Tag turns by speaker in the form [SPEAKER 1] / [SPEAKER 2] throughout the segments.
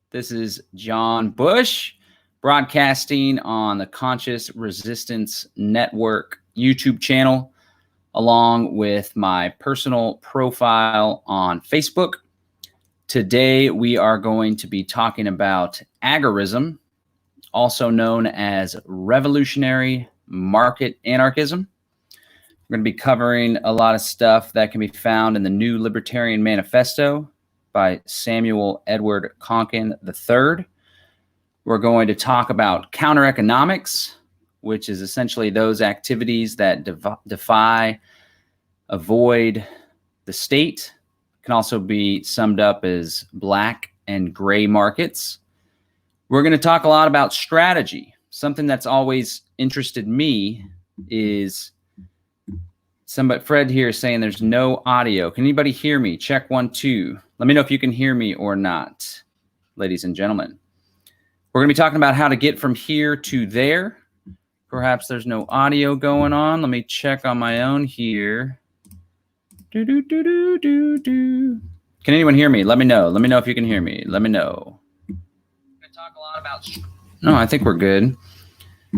[SPEAKER 1] This is John Bush, broadcasting on the Conscious Resistance Network YouTube channel, along with my personal profile on Facebook. Today, we are going to be talking about agorism, also known as revolutionary market anarchism. We're going to be covering a lot of stuff that can be found in the New Libertarian Manifesto by Samuel Edward Konkin III. We're going to talk about counter-economics, which is essentially those activities that defy, avoid the state. Can also be summed up as black and gray markets. We're going to talk a lot about strategy. Something that's always interested me is Fred here is saying there's no audio. Can anybody hear me? Check 1, 2. Let me know if you can hear me or not, ladies and gentlemen. We're going to be talking about how to get from here to there. Perhaps there's no audio going on. Let me check on my own here. Can anyone hear me? Let me know. Let me know if you can hear me. Let me know. We're going to talk a lot about... No, I think we're good.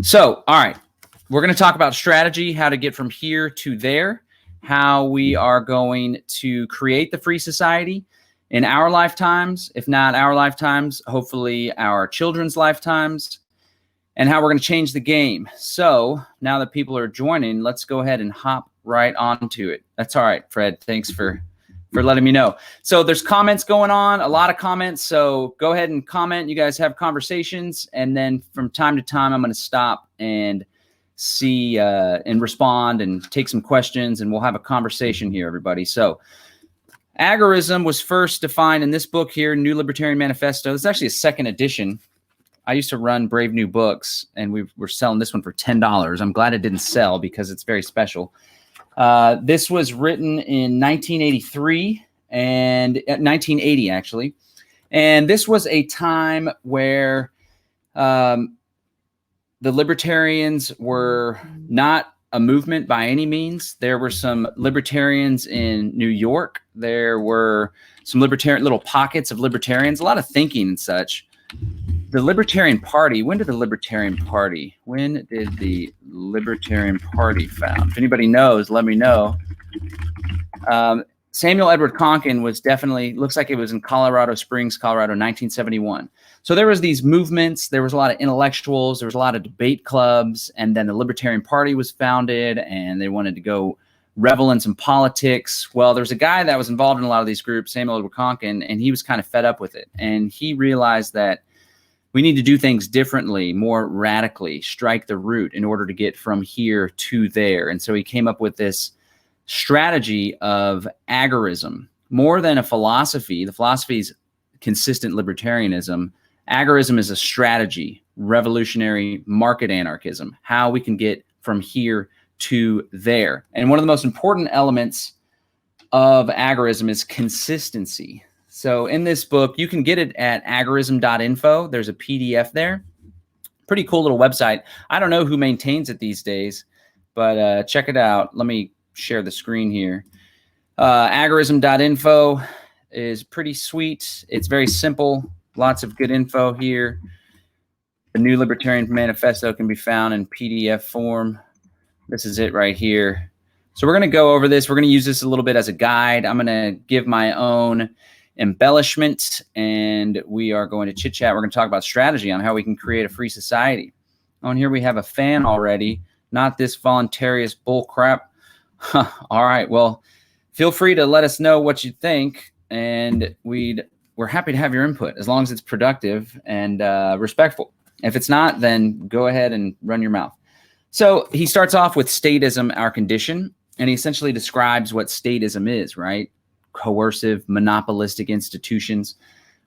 [SPEAKER 1] So, all right. We're going to talk about strategy, how to get from here to there, how we are going to create the free society in our lifetimes, if not our lifetimes, hopefully our children's lifetimes, and how we're going to change the game. So now that people are joining, let's go ahead and hop right onto it. That's all right, Fred. Thanks for letting me know. So there's comments going on, a lot of comments. So go ahead and comment. You guys have conversations. And then from time to time, I'm going to stop and see and respond and take some questions, and we'll have a conversation here, everybody. So agorism was first defined in this book here, New Libertarian Manifesto. It's actually a second edition. I used to run Brave New Books, and we were selling this one for $10. I'm glad it didn't sell because it's very special. This was written in 1983 and 1980, actually. And this was a time where the libertarians were not a movement by any means. There were some libertarians in New York. There were some little pockets of libertarians, a lot of thinking and such. The Libertarian Party, when did the Libertarian Party found? If anybody knows, let me know. Samuel Edward Konkin was definitely, looks like it was in Colorado Springs, Colorado, 1971. So there was these movements, there was a lot of intellectuals, there was a lot of debate clubs, and then the Libertarian Party was founded, and they wanted to go revel in some politics. Well, there's a guy that was involved in a lot of these groups, Samuel Edward Konkin, and he was kind of fed up with it. And he realized that we need to do things differently, more radically, strike the root in order to get from here to there. And so he came up with this strategy of agorism. More than a philosophy, the philosophy is consistent libertarianism. Agorism is a strategy, revolutionary market anarchism, how we can get from here to there. And one of the most important elements of agorism is consistency. So in this book, you can get it at agorism.info. There's a PDF there. Pretty cool little website. I don't know who maintains it these days, but check it out. Let me share the screen here. Agorism.info is pretty sweet. It's very simple. Lots of good info here. The New Libertarian Manifesto can be found in PDF form. This is it right here. So we're going to go over this. We're going to use this a little bit as a guide. I'm going to give my own embellishment, and we are going to chit chat. We're going to talk about strategy on how we can create a free society. On here we have a fan already, not this voluntarious bull crap. All right. Well, feel free to let us know what you think, and we're happy to have your input as long as it's productive and respectful. If it's not, then go ahead and run your mouth. So he starts off with statism, our condition, and he essentially describes what statism is, right? Coercive, monopolistic institutions.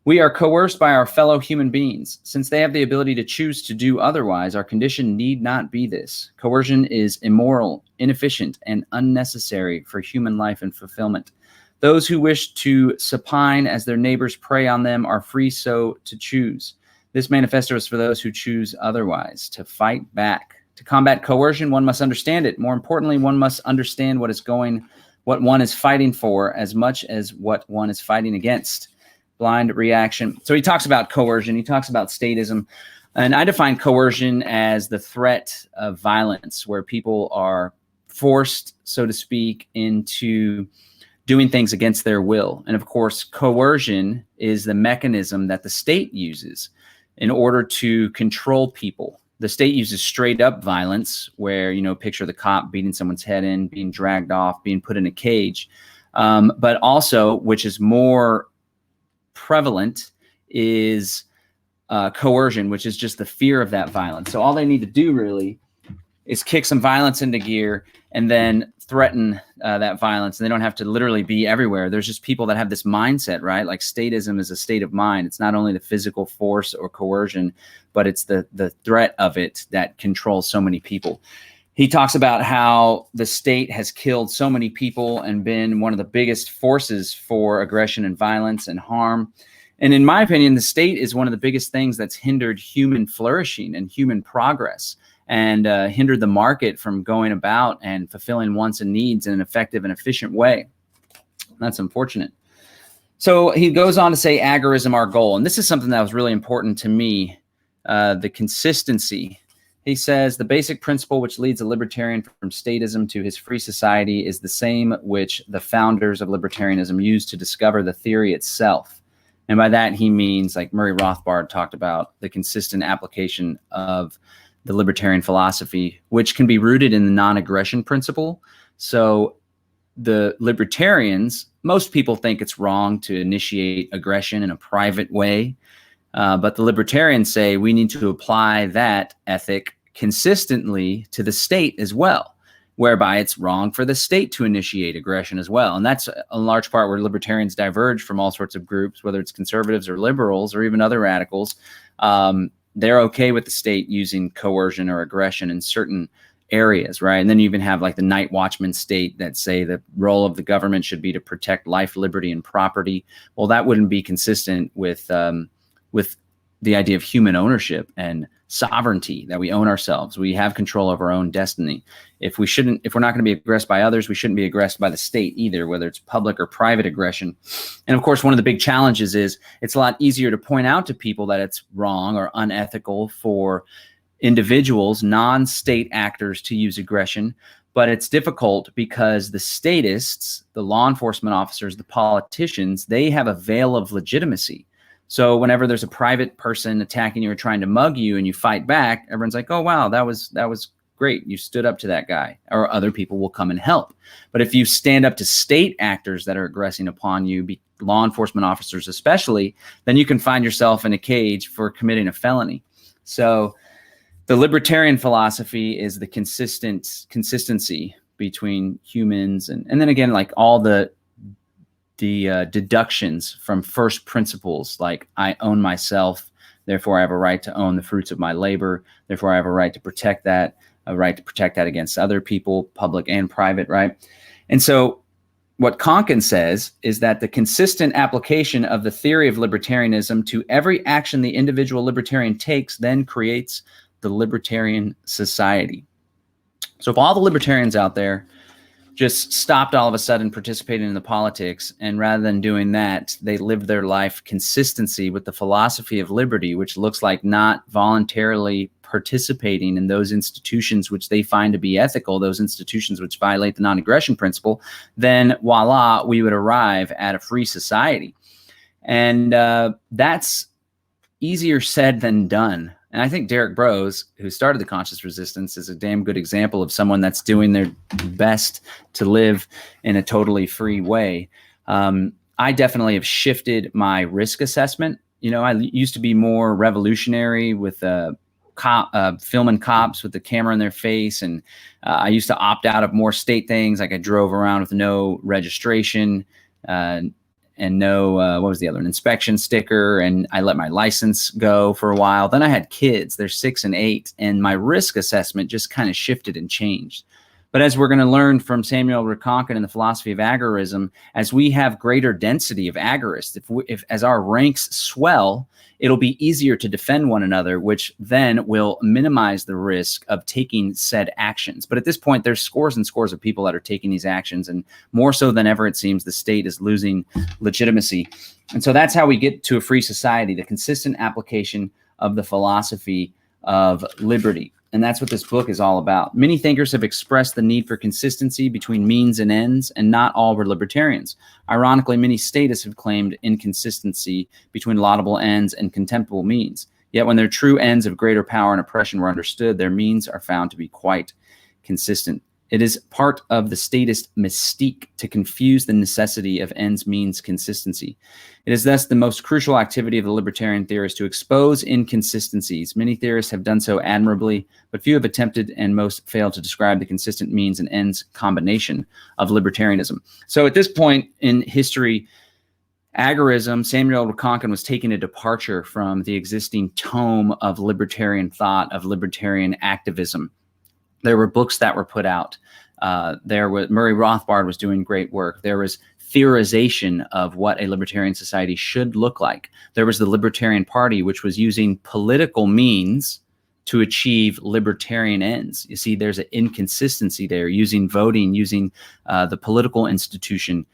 [SPEAKER 1] We are coerced by our fellow human beings. Since they have the ability to choose to do otherwise, our condition need not be this. Coercion is immoral, inefficient, and unnecessary for human life and fulfillment. Those who wish to supine as their neighbors prey on them are free so to choose. This manifesto is for those who choose otherwise, to fight back. To combat coercion, one must understand it. More importantly, one must understand what one is fighting for as much as what one is fighting against. blind reaction. So he talks about coercion. He talks about statism. And I define coercion as the threat of violence, where people are forced, so to speak, into doing things against their will. And of course, coercion is the mechanism that the state uses in order to control people. The state uses straight up violence, where, you know, picture the cop beating someone's head in, being dragged off, being put in a cage. But also, which is more prevalent, is coercion, which is just the fear of that violence. So all they need to do really is kick some violence into gear and then threaten that violence. And they don't have to literally be everywhere. There's just people that have this mindset, right? Like statism is a state of mind. It's not only the physical force or coercion, but it's the threat of it that controls so many people. He talks about how the state has killed so many people and been one of the biggest forces for aggression and violence and harm. And in my opinion, the state is one of the biggest things that's hindered human flourishing and human progress, and hindered the market from going about and fulfilling wants and needs in an effective and efficient way. That's unfortunate. So he goes on to say, agorism, our goal. And this is something that was really important to me, the consistency. He says, the basic principle which leads a libertarian from statism to his free society is the same which the founders of libertarianism used to discover the theory itself. And by that, he means, like Murray Rothbard talked about, the consistent application of the libertarian philosophy, which can be rooted in the non-aggression principle. So the libertarians, most people think it's wrong to initiate aggression in a private way. But the libertarians say we need to apply that ethic consistently to the state as well, whereby it's wrong for the state to initiate aggression as well. And that's a large part where libertarians diverge from all sorts of groups, whether it's conservatives or liberals or even other radicals. They're okay with the state using coercion or aggression in certain areas, right? And then you even have like the night watchman state that say the role of the government should be to protect life, liberty, and property. Well, that wouldn't be consistent with the idea of human ownership and sovereignty, that we own ourselves. We have control over our own destiny. If we're not going to be aggressed by others, we shouldn't be aggressed by the state either, whether it's public or private aggression. And of course, one of the big challenges is it's a lot easier to point out to people that it's wrong or unethical for individuals, non-state actors, to use aggression. But it's difficult because the statists, the law enforcement officers, the politicians, they have a veil of legitimacy. So whenever there's a private person attacking you or trying to mug you and you fight back, everyone's like, oh, wow, that was great. You stood up to that guy, or other people will come and help. But if you stand up to state actors that are aggressing upon you, law enforcement officers especially, then you can find yourself in a cage for committing a felony. So the libertarian philosophy is the consistency between humans. And then again, like all the deductions from first principles, like I own myself, therefore I have a right to own the fruits of my labor, therefore I have a right to protect that, a right to protect that against other people, public and private, right? And so what Konkin says is that the consistent application of the theory of libertarianism to every action the individual libertarian takes then creates the libertarian society. So if all the libertarians out there just stopped all of a sudden participating in the politics, and rather than doing that, they lived their life consistency with the philosophy of liberty, which looks like not voluntarily participating in those institutions which they find to be ethical, those institutions which violate the non-aggression principle, then voila, we would arrive at a free society. And that's easier said than done. And I think Derek Brose, who started the Conscious Resistance, is a damn good example of someone that's doing their best to live in a totally free way. I definitely have shifted my risk assessment. You know, I used to be more revolutionary with filming cops with the camera in their face. And I used to opt out of more state things. Like I drove around with no registration, and no, what was the other one? Inspection sticker. And I let my license go for a while. Then I had kids, they're 6 and 8. And my risk assessment just kind of shifted and changed. But as we're going to learn from Samuel Reconkin in the philosophy of agorism, as we have greater density of agorists, if as our ranks swell, it'll be easier to defend one another, which then will minimize the risk of taking said actions. But at this point, there's scores and scores of people that are taking these actions, and more so than ever, it seems the state is losing legitimacy. And so that's how we get to a free society, the consistent application of the philosophy of liberty. And that's what this book is all about. Many thinkers have expressed the need for consistency between means and ends, and not all were libertarians. Ironically, many statists have claimed inconsistency between laudable ends and contemptible means. Yet when their true ends of greater power and oppression were understood, their means are found to be quite consistent. It is part of the statist mystique to confuse the necessity of ends means consistency. It is thus the most crucial activity of the libertarian theorist to expose inconsistencies. Many theorists have done so admirably, but few have attempted, and most fail to describe the consistent means and ends combination of libertarianism. So at this point in history, agorism, Samuel Reconkin was taking a departure from the existing tome of libertarian thought, of libertarian activism. There were books that were put out. Murray Rothbard was doing great work. There was theorization of what a libertarian society should look like. There was the Libertarian Party, which was using political means to achieve libertarian ends. You see, there's an inconsistency there, using voting, using the political institution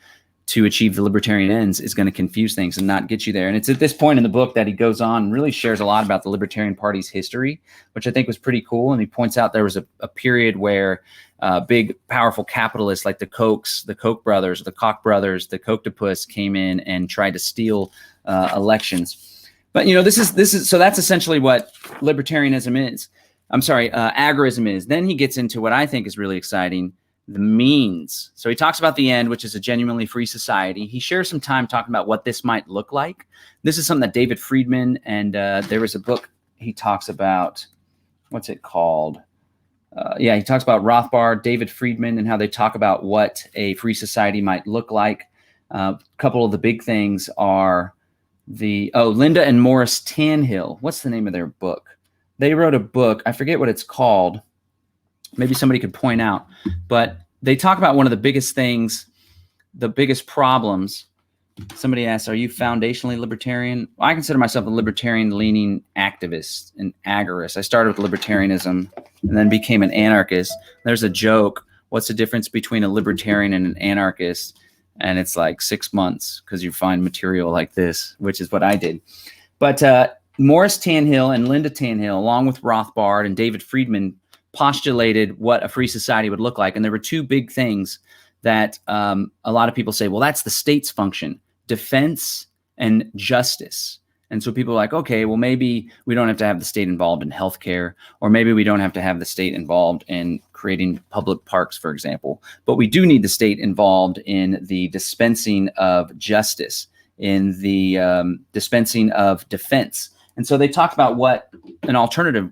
[SPEAKER 1] to achieve the libertarian ends is going to confuse things and not get you there. And it's at this point in the book that he goes on and really shares a lot about the Libertarian Party's history, which I think was pretty cool. And he points out there was a period where big, powerful capitalists like the Koch brothers, the Koch brothers, the Kochtopus came in and tried to steal elections. But, you know, this is so that's essentially what libertarianism is. Agorism is. Then he gets into what I think is really exciting, the means. So he talks about the end, which is a genuinely free society. He shares some time talking about what this might look like. This is something that David Friedman, and there was a book he talks about. What's it called? He talks about Rothbard, David Friedman, and how they talk about what a free society might look like. A couple of the big things are Linda and Morris Tanhill. What's the name of their book? They wrote a book. I forget what it's called. Maybe somebody could point out, but they talk about one of the biggest things, the biggest problems. Somebody asks, are you foundationally libertarian? Well, I consider myself a libertarian-leaning activist and agorist. I started with libertarianism and then became an anarchist. There's a joke. What's the difference between a libertarian and an anarchist? And it's like 6 months because you find material like this, which is what I did. But Morris Tanhill and Linda Tanhill, along with Rothbard and David Friedman, postulated what a free society would look like. And there were two big things that a lot of people say, well, that's the state's function, defense and justice. And so people are like, okay, well, maybe we don't have to have the state involved in healthcare, or maybe we don't have to have the state involved in creating public parks, for example. But we do need the state involved in the dispensing of justice, in the dispensing of defense. And so they talk about what an alternative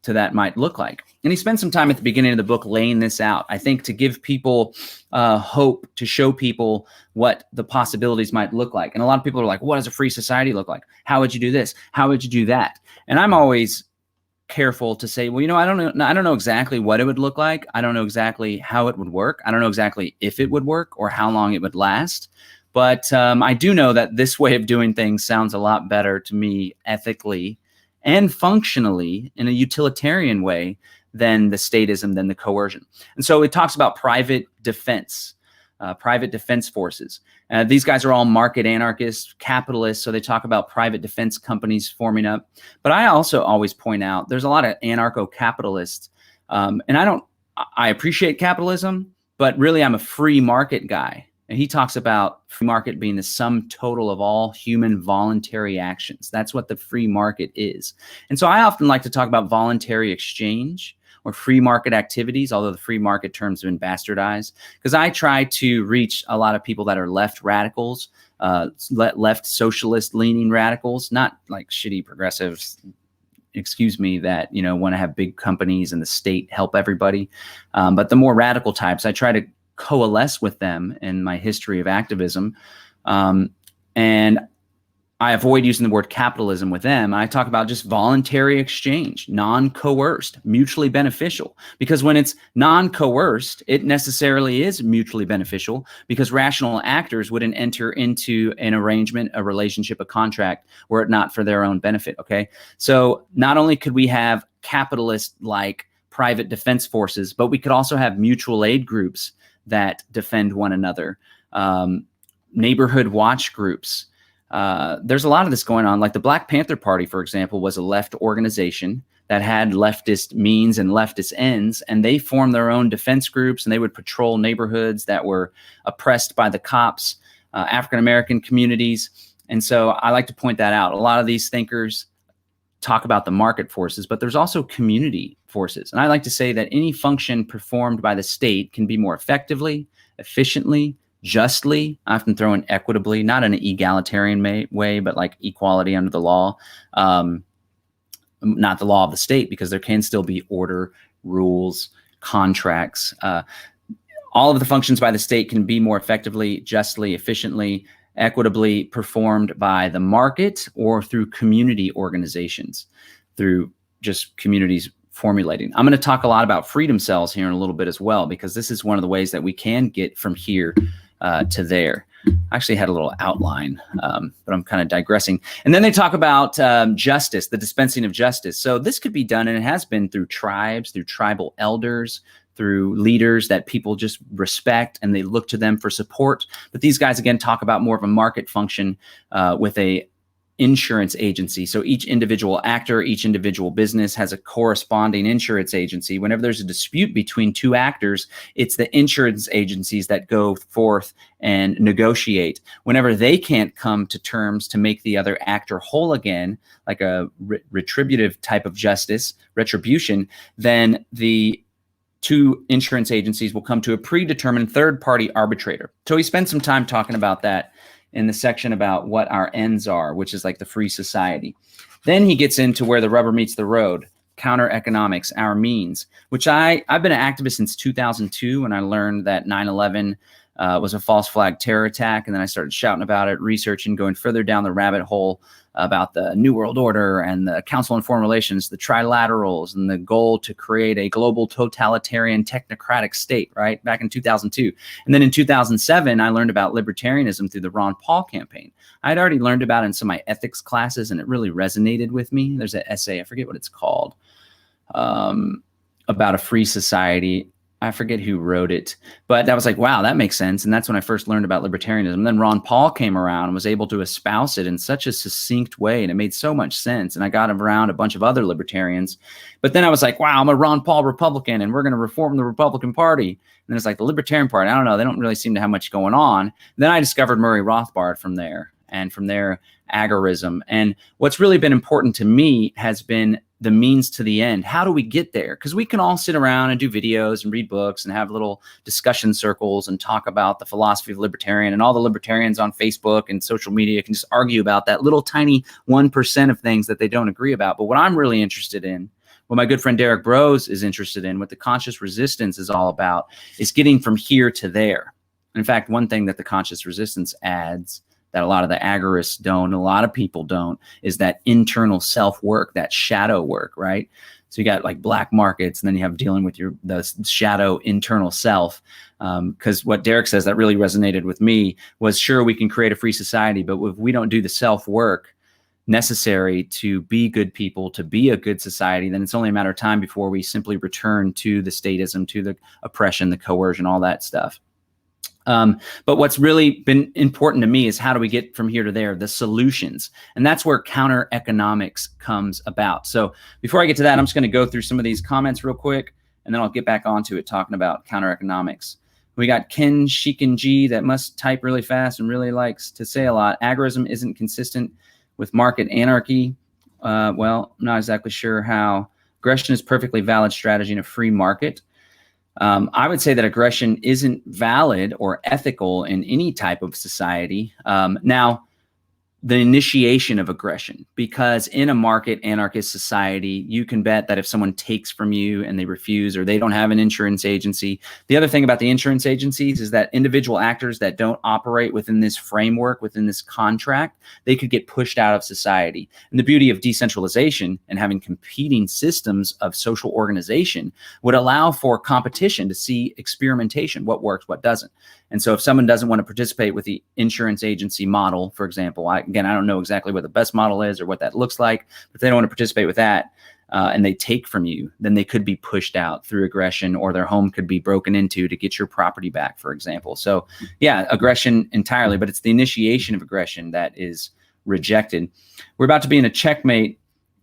[SPEAKER 1] to that might look like. And he spends some time at the beginning of the book laying this out, I think, to give people hope, to show people what the possibilities might look like. And a lot of people are like, what does a free society look like? How would you do this? How would you do that? And I'm always careful to say, well, you know, I don't know exactly what it would look like. I don't know exactly how it would work. I don't know exactly if it would work or how long it would last. But I do know that this way of doing things sounds a lot better to me ethically and functionally in a utilitarian way than the statism, than the coercion. And so it talks about private defense forces. These guys are all market anarchists, capitalists, so they talk about private defense companies forming up. But I also always point out there's a lot of anarcho-capitalists, and I appreciate capitalism, but really I'm a free market guy. And he talks about free market being the sum total of all human voluntary actions. That's what the free market is. And so I often like to talk about voluntary exchange or free market activities, although the free market terms have been bastardized, because I try to reach a lot of people that are left radicals, left socialist leaning radicals, not like shitty progressives, that, you know, want to have big companies and the state help everybody. But the more radical types, I try to coalesce with them in my history of activism. And I avoid using the word capitalism with them. I talk about just voluntary exchange, non-coerced, mutually beneficial. Because when it's non-coerced, it necessarily is mutually beneficial because rational actors wouldn't enter into an arrangement, a relationship, a contract were it not for their own benefit, okay? So not only could we have capitalist-like private defense forces, but we could also have mutual aid groups that defend one another, neighborhood watch groups. There's a lot of this going on. Like the Black Panther Party, for example, was a left organization that had leftist means and leftist ends, and they formed their own defense groups, and they would patrol neighborhoods that were oppressed by the cops, African-American communities. And so I like to point that out. A lot of these thinkers talk about the market forces, but there's also community forces. And I like to say that any function performed by the state can be more effectively, efficiently, justly, I often throw in equitably, not in an egalitarian way, but like equality under the law, not the law of the state, because there can still be order, rules, contracts. All of the functions by the state can be more effectively, justly, efficiently, equitably performed by the market or through community organizations, through just communities formulating. I'm going to talk a lot about freedom cells here in a little bit as well, because this is one of the ways that we can get from here to there. I actually had a little outline, but I'm kind of digressing. And then they talk about justice, the dispensing of justice. So this could be done, and it has been through tribes, through tribal elders, through leaders that people just respect and they look to them for support. But these guys, again, talk about more of a market function with a insurance agency. So each individual actor, each individual business has a corresponding insurance agency. Whenever there's a dispute between two actors, it's the insurance agencies that go forth and negotiate. Whenever they can't come to terms to make the other actor whole again, like a retributive type of justice, retribution, then the two insurance agencies will come to a predetermined third-party arbitrator. So he spent some time talking about that in the section about what our ends are, which is like the free society. Then he gets into where the rubber meets the road, counter economics, our means, which I've been an activist since 2002 when I learned that 9/11 was a false flag terror attack. And then I started shouting about it, researching, going further down the rabbit hole about the New World Order and the Council on Foreign Relations, the trilaterals, and the goal to create a global totalitarian technocratic state, right? Back in 2002. And then in 2007, I learned about libertarianism through the Ron Paul campaign. I'd already learned about it in some of my ethics classes, and it really resonated with me. There's an essay, I forget what it's called, about a free society. I forget who wrote it, but that was like, wow, that makes sense. And that's when I first learned about libertarianism. And then Ron Paul came around and was able to espouse it in such a succinct way. And it made so much sense. And I got around a bunch of other libertarians. But then I was like, wow, I'm a Ron Paul Republican and we're going to reform the Republican Party. And then it's like the Libertarian Party. I don't know. They don't really seem to have much going on. Then I discovered Murray Rothbard from there. And from there, agorism. And what's really been important to me has been the means to the end. How do we get there? Because we can all sit around and do videos and read books and have little discussion circles and talk about the philosophy of libertarian, and all the libertarians on Facebook and social media can just argue about that little tiny 1% of things that they don't agree about. But what I'm really interested in, what my good friend Derek Bros is interested in, what the conscious resistance is all about, is getting from here to there. In fact, one thing that the conscious resistance adds that a lot of the agorists don't, a lot of people don't, is that internal self-work, that shadow work, right? So you got like black markets, and then you have dealing with the shadow internal self. Because what Derek says that really resonated with me was, sure, we can create a free society, but if we don't do the self-work necessary to be good people, to be a good society, then it's only a matter of time before we simply return to the statism, to the oppression, the coercion, all that stuff. But what's really been important to me is how do we get from here to there, the solutions. And that's where counter economics comes about. So before I get to that, I'm just going to go through some of these comments real quick, and then I'll get back onto it talking about counter economics. We got Ken Shikanji that must type really fast and really likes to say a lot. Agorism isn't consistent with market anarchy. Well, I'm not exactly sure how. Aggression is perfectly valid strategy in a free market. I would say that aggression isn't valid or ethical in any type of society. Now, the initiation of aggression, because in a market anarchist society, you can bet that if someone takes from you and they refuse, or they don't have an insurance agency. The other thing about the insurance agencies is that individual actors that don't operate within this framework, within this contract, they could get pushed out of society. And the beauty of decentralization and having competing systems of social organization would allow for competition to see experimentation, what works, what doesn't. And so if someone doesn't want to participate with the insurance agency model, for example, I don't know exactly what the best model is or what that looks like, but if they don't want to participate with that and they take from you, then they could be pushed out through aggression, or their home could be broken into to get your property back, for example. So yeah, aggression entirely, but it's the initiation of aggression that is rejected. We're about to be in a checkmate.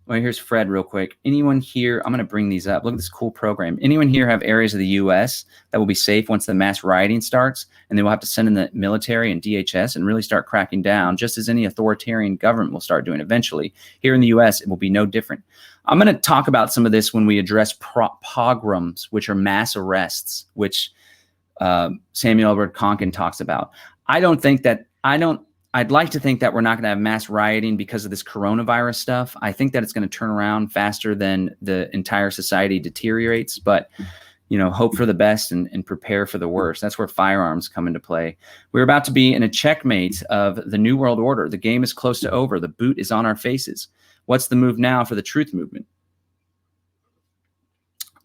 [SPEAKER 1] Well, here's Fred real quick. Anyone here, I'm going to bring these up. Look at this cool program. Anyone here have areas of the U.S. that will be safe once the mass rioting starts, and they will have to send in the military and DHS and really start cracking down, just as any authoritarian government will start doing eventually. Here in the U.S., it will be no different. I'm going to talk about some of this when we address pogroms, which are mass arrests, which Samuel Edward Konkin talks about. I'd like to think that we're not going to have mass rioting because of this coronavirus stuff. I think that it's going to turn around faster than the entire society deteriorates, but hope for the best and prepare for the worst. That's where firearms come into play. We're about to be in a checkmate of the New World Order. The game is close to over. The boot is on our faces. What's the move now for the truth movement?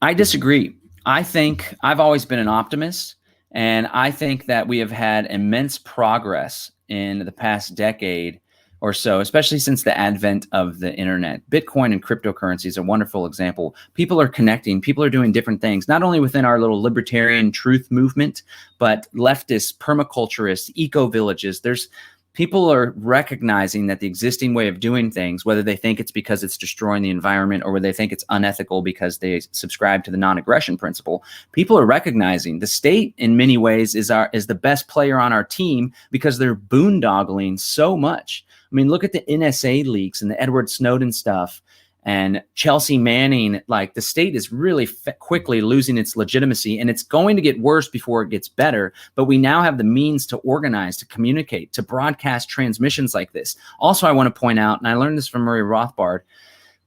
[SPEAKER 1] I disagree. I think I've always been an optimist, and I think that we have had immense progress in the past decade or so, especially since the advent of the internet. Bitcoin and cryptocurrency is a wonderful example. People are connecting. People are doing different things, not only within our little libertarian truth movement, but leftist, permaculturist, eco-villages. People are recognizing that the existing way of doing things, whether they think it's because it's destroying the environment or whether they think it's unethical because they subscribe to the non-aggression principle, people are recognizing the state in many ways is the best player on our team because they're boondoggling so much. I mean, look at the NSA leaks and the Edward Snowden stuff and Chelsea Manning. Like, the state is really quickly losing its legitimacy, and it's going to get worse before it gets better. But we now have the means to organize, to communicate, to broadcast transmissions like this. Also, I want to point out, and I learned this from Murray Rothbard,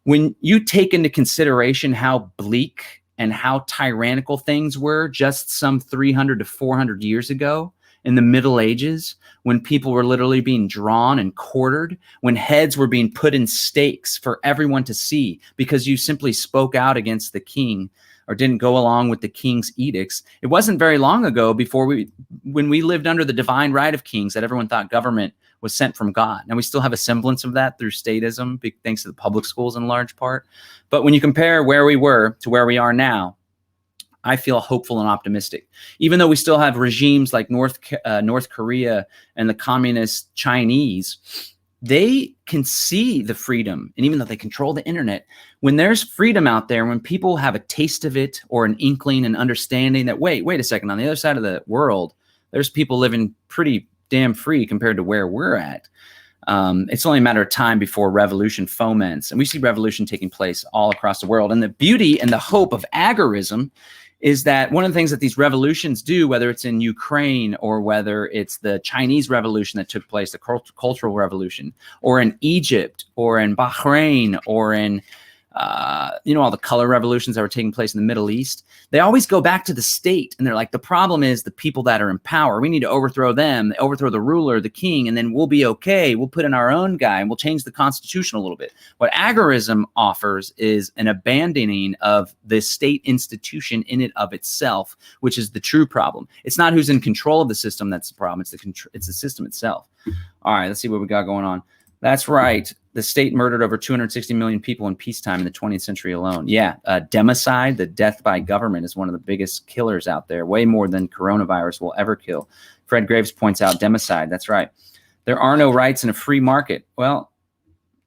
[SPEAKER 1] when you take into consideration how bleak and how tyrannical things were just some 300 to 400 years ago, in the Middle Ages, when people were literally being drawn and quartered, when heads were being put in stakes for everyone to see because you simply spoke out against the king or didn't go along with the king's edicts. It wasn't very long ago when we lived under the divine right of kings, that everyone thought government was sent from God. Now, we still have a semblance of that through statism, thanks to the public schools in large part. But when you compare where we were to where we are now, I feel hopeful and optimistic. Even though we still have regimes like North Korea and the communist Chinese, they can see the freedom. And even though they control the internet, when there's freedom out there, when people have a taste of it or an inkling and understanding that, wait a second, on the other side of the world, there's people living pretty damn free compared to where we're at. It's only a matter of time before revolution foments. And we see revolution taking place all across the world. And the beauty and the hope of agorism is that one of the things that these revolutions do, whether it's in Ukraine or whether it's the Chinese revolution that took place, the cultural revolution, or in Egypt or in Bahrain or in all the color revolutions that were taking place in the Middle East, they always go back to the state. And they're like, the problem is the people that are in power. We need to overthrow them, overthrow the ruler, the king, and then we'll be okay. We'll put in our own guy and we'll change the constitution a little bit. What agorism offers is an abandoning of the state institution in it of itself, which is the true problem. It's not who's in control of the system that's the problem. It's the system itself. All right, let's see what we got going on. That's right. The state murdered over 260 million people in peacetime in the 20th century alone. Yeah, democide, the death by government, is one of the biggest killers out there, way more than coronavirus will ever kill. Fred Graves points out democide. That's right. There are no rights in a free market. Well,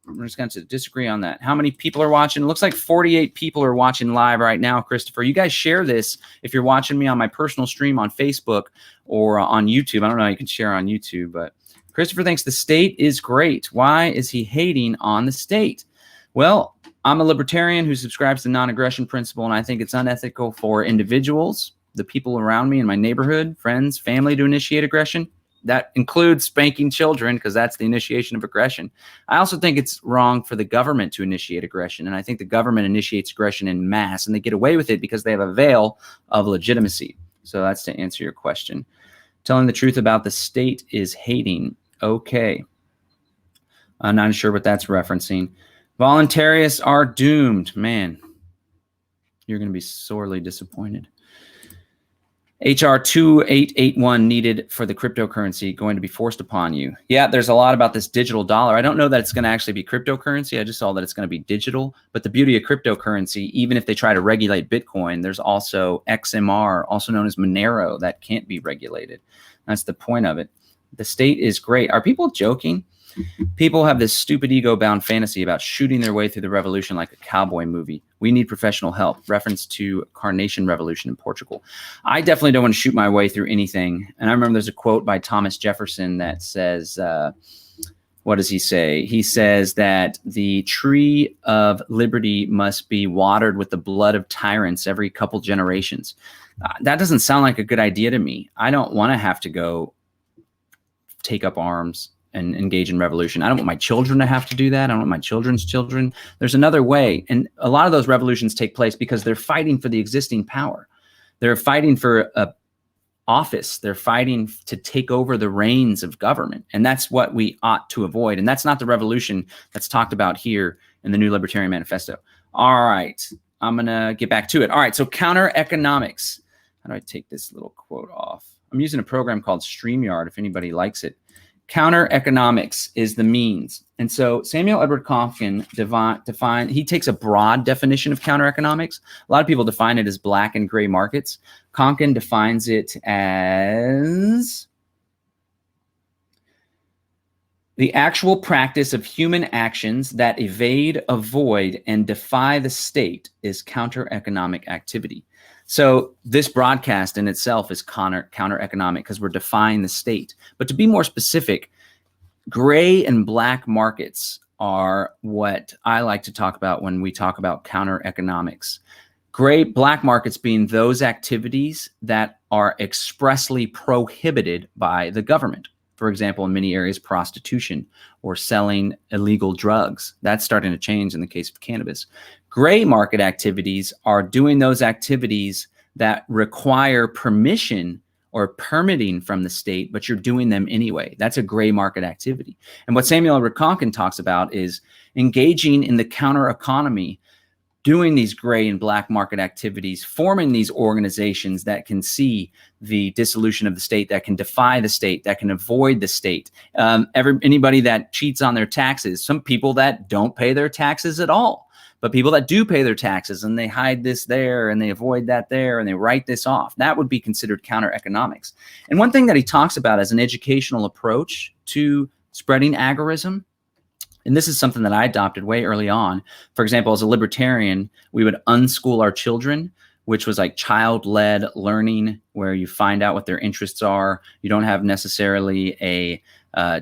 [SPEAKER 1] we're just going to disagree on that. How many people are watching? It looks like 48 people are watching live right now, Christopher. You guys share this if you're watching me on my personal stream on Facebook or on YouTube. I don't know how you can share on YouTube, but Christopher thinks the state is great. Why is he hating on the state? Well, I'm a libertarian who subscribes to the non-aggression principle, and I think it's unethical for individuals, the people around me in my neighborhood, friends, family, to initiate aggression. that includes spanking children, because that's the initiation of aggression. I also think it's wrong for the government to initiate aggression. And I think the government initiates aggression in mass, and they get away with it because they have a veil of legitimacy. So that's to answer your question. Telling the truth about the state is hating. Okay. I'm not sure what that's referencing. Voluntarists are doomed. Man, you're going to be sorely disappointed. HR 2881 needed for the cryptocurrency going to be forced upon you. Yeah, there's a lot about this digital dollar. I don't know that it's going to actually be cryptocurrency. I just saw that it's going to be digital. But the beauty of cryptocurrency, even if they try to regulate Bitcoin, there's also XMR, also known as Monero, that can't be regulated. That's the point of it. The state is great. Are people joking? People have this stupid ego-bound fantasy about shooting their way through the revolution like a cowboy movie. We need professional help. Reference to Carnation Revolution in Portugal. I definitely don't want to shoot my way through anything. And I remember there's a quote by Thomas Jefferson that says, what does he say? He says that the tree of liberty must be watered with the blood of tyrants every couple generations. That doesn't sound like a good idea to me. I don't want to have to go take up arms and engage in revolution. I don't want my children to have to do that. I don't want my children's children. There's another way. And a lot of those revolutions take place because they're fighting for the existing power. They're fighting for a office. They're fighting to take over the reins of government. And that's what we ought to avoid. And that's not the revolution that's talked about here in the New Libertarian Manifesto. All right. I'm going to get back to it. All right. So counter economics. How do I take this little quote off? I'm using a program called StreamYard if anybody likes it. Counter economics is the means. And so Samuel Edward Konkin he takes a broad definition of counter economics. A lot of people define it as black and gray markets. Konkin defines it as the actual practice of human actions that evade, avoid, and defy the state is counter economic activity. So this broadcast in itself is counter economic because we're defying the state. But to be more specific, gray and black markets are what I like to talk about when we talk about counter economics. Black markets being those activities that are expressly prohibited by the government. For example, in many areas, prostitution or selling illegal drugs. That's starting to change in the case of cannabis. Gray market activities are doing those activities that require permission or permitting from the state, but you're doing them anyway. That's a gray market activity. And what Samuel Konkin talks about is engaging in the counter economy, doing these gray and black market activities, forming these organizations that can see the dissolution of the state, that can defy the state, that can avoid the state. Anybody that cheats on their taxes, some people that don't pay their taxes at all, but people that do pay their taxes and they hide this there and they avoid that there and they write this off, that would be considered counter economics. And one thing that he talks about as an educational approach to spreading agorism, and this is something that I adopted way early on. For example, as a libertarian, we would unschool our children, which was like child-led learning where you find out what their interests are. You don't have necessarily a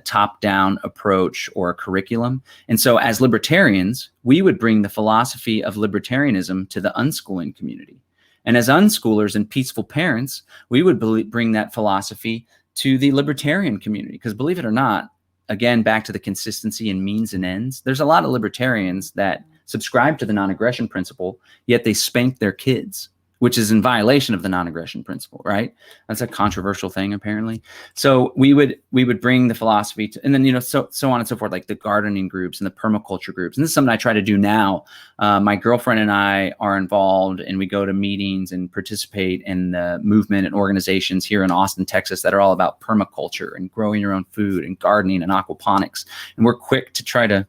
[SPEAKER 1] top-down approach or a curriculum. And so as libertarians, we would bring the philosophy of libertarianism to the unschooling community. And as unschoolers and peaceful parents, we would bring that philosophy to the libertarian community. Because believe it or not, again, back to the consistency in means and ends, there's a lot of libertarians that subscribe to the non-aggression principle, yet they spank their kids, which is in violation of the non-aggression principle, right? That's a controversial thing, apparently. So we would bring the philosophy to, and then, you know, so on and so forth, like the gardening groups and the permaculture groups. And this is something I try to do now. My girlfriend and I are involved, and we go to meetings and participate in the movement and organizations here in Austin, Texas, that are all about permaculture and growing your own food and gardening and aquaponics. And we're quick to try to,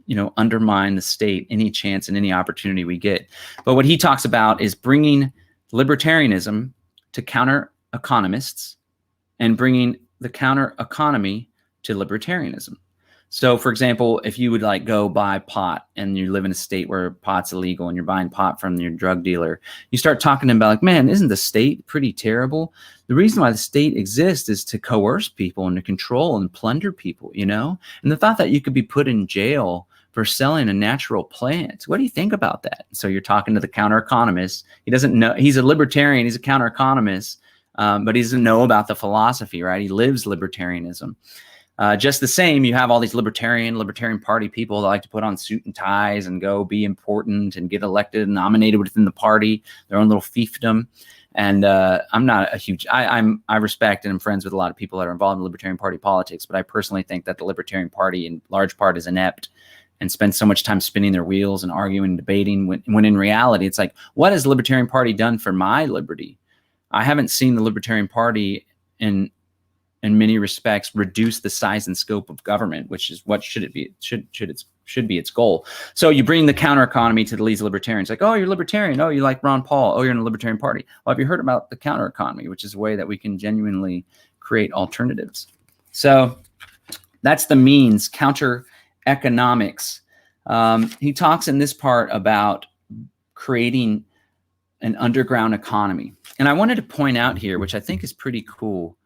[SPEAKER 1] you know, undermine the state any chance and any opportunity we get. But what he talks about is bringing libertarianism to counter economists and bringing the counter economy to libertarianism. So for example, if you would like go buy pot and you live in a state where pot's illegal and you're buying pot from your drug dealer, you start talking to them about like, man, isn't the state pretty terrible? The reason why the state exists is to coerce people and to control and plunder people, you know? And the thought that you could be put in jail for selling a natural plant. What do you think about that? So you're talking to the counter economist. He doesn't know, he's a libertarian, he's a counter economist, but he doesn't know about the philosophy, right? He lives libertarianism. Just the same, you have all these libertarian party people that like to put on suit and ties and go be important and get elected and nominated within the party, their own little fiefdom. And I'm not a huge, I respect and am friends with a lot of people that are involved in Libertarian Party politics, but I personally think that the Libertarian Party in large part is inept and spends so much time spinning their wheels and arguing and debating when in reality, it's like, what has the Libertarian Party done for my liberty? I haven't seen the Libertarian Party in many respects reduce the size and scope of government, which is what should be its goal. So you bring the counter economy to these libertarians, like, oh, you're libertarian. Oh, you like Ron Paul. Oh, you're in the Libertarian Party. Well, have you heard about the counter economy, which is a way that we can genuinely create alternatives? So that's the means, counter economics. He talks in this part about creating an underground economy. And I wanted to point out here, which I think is pretty cool,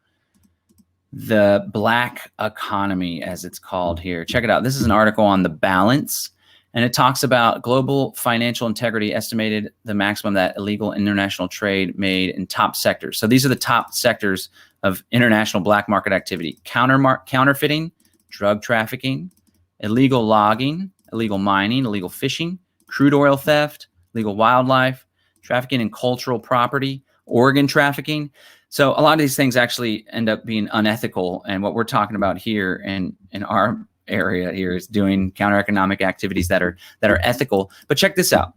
[SPEAKER 1] the black economy, as it's called here. Check it out. This is an article on the balance, and it talks about global financial integrity estimated the maximum that illegal international trade made in top sectors. So these are the top sectors of international black market activity: counterfeiting, drug trafficking, illegal logging, illegal mining, illegal fishing, crude oil theft, illegal wildlife, trafficking in cultural property, organ trafficking. So a lot of these things actually end up being unethical. And what we're talking about here in our area here is doing counter-economic activities that are ethical. But check this out.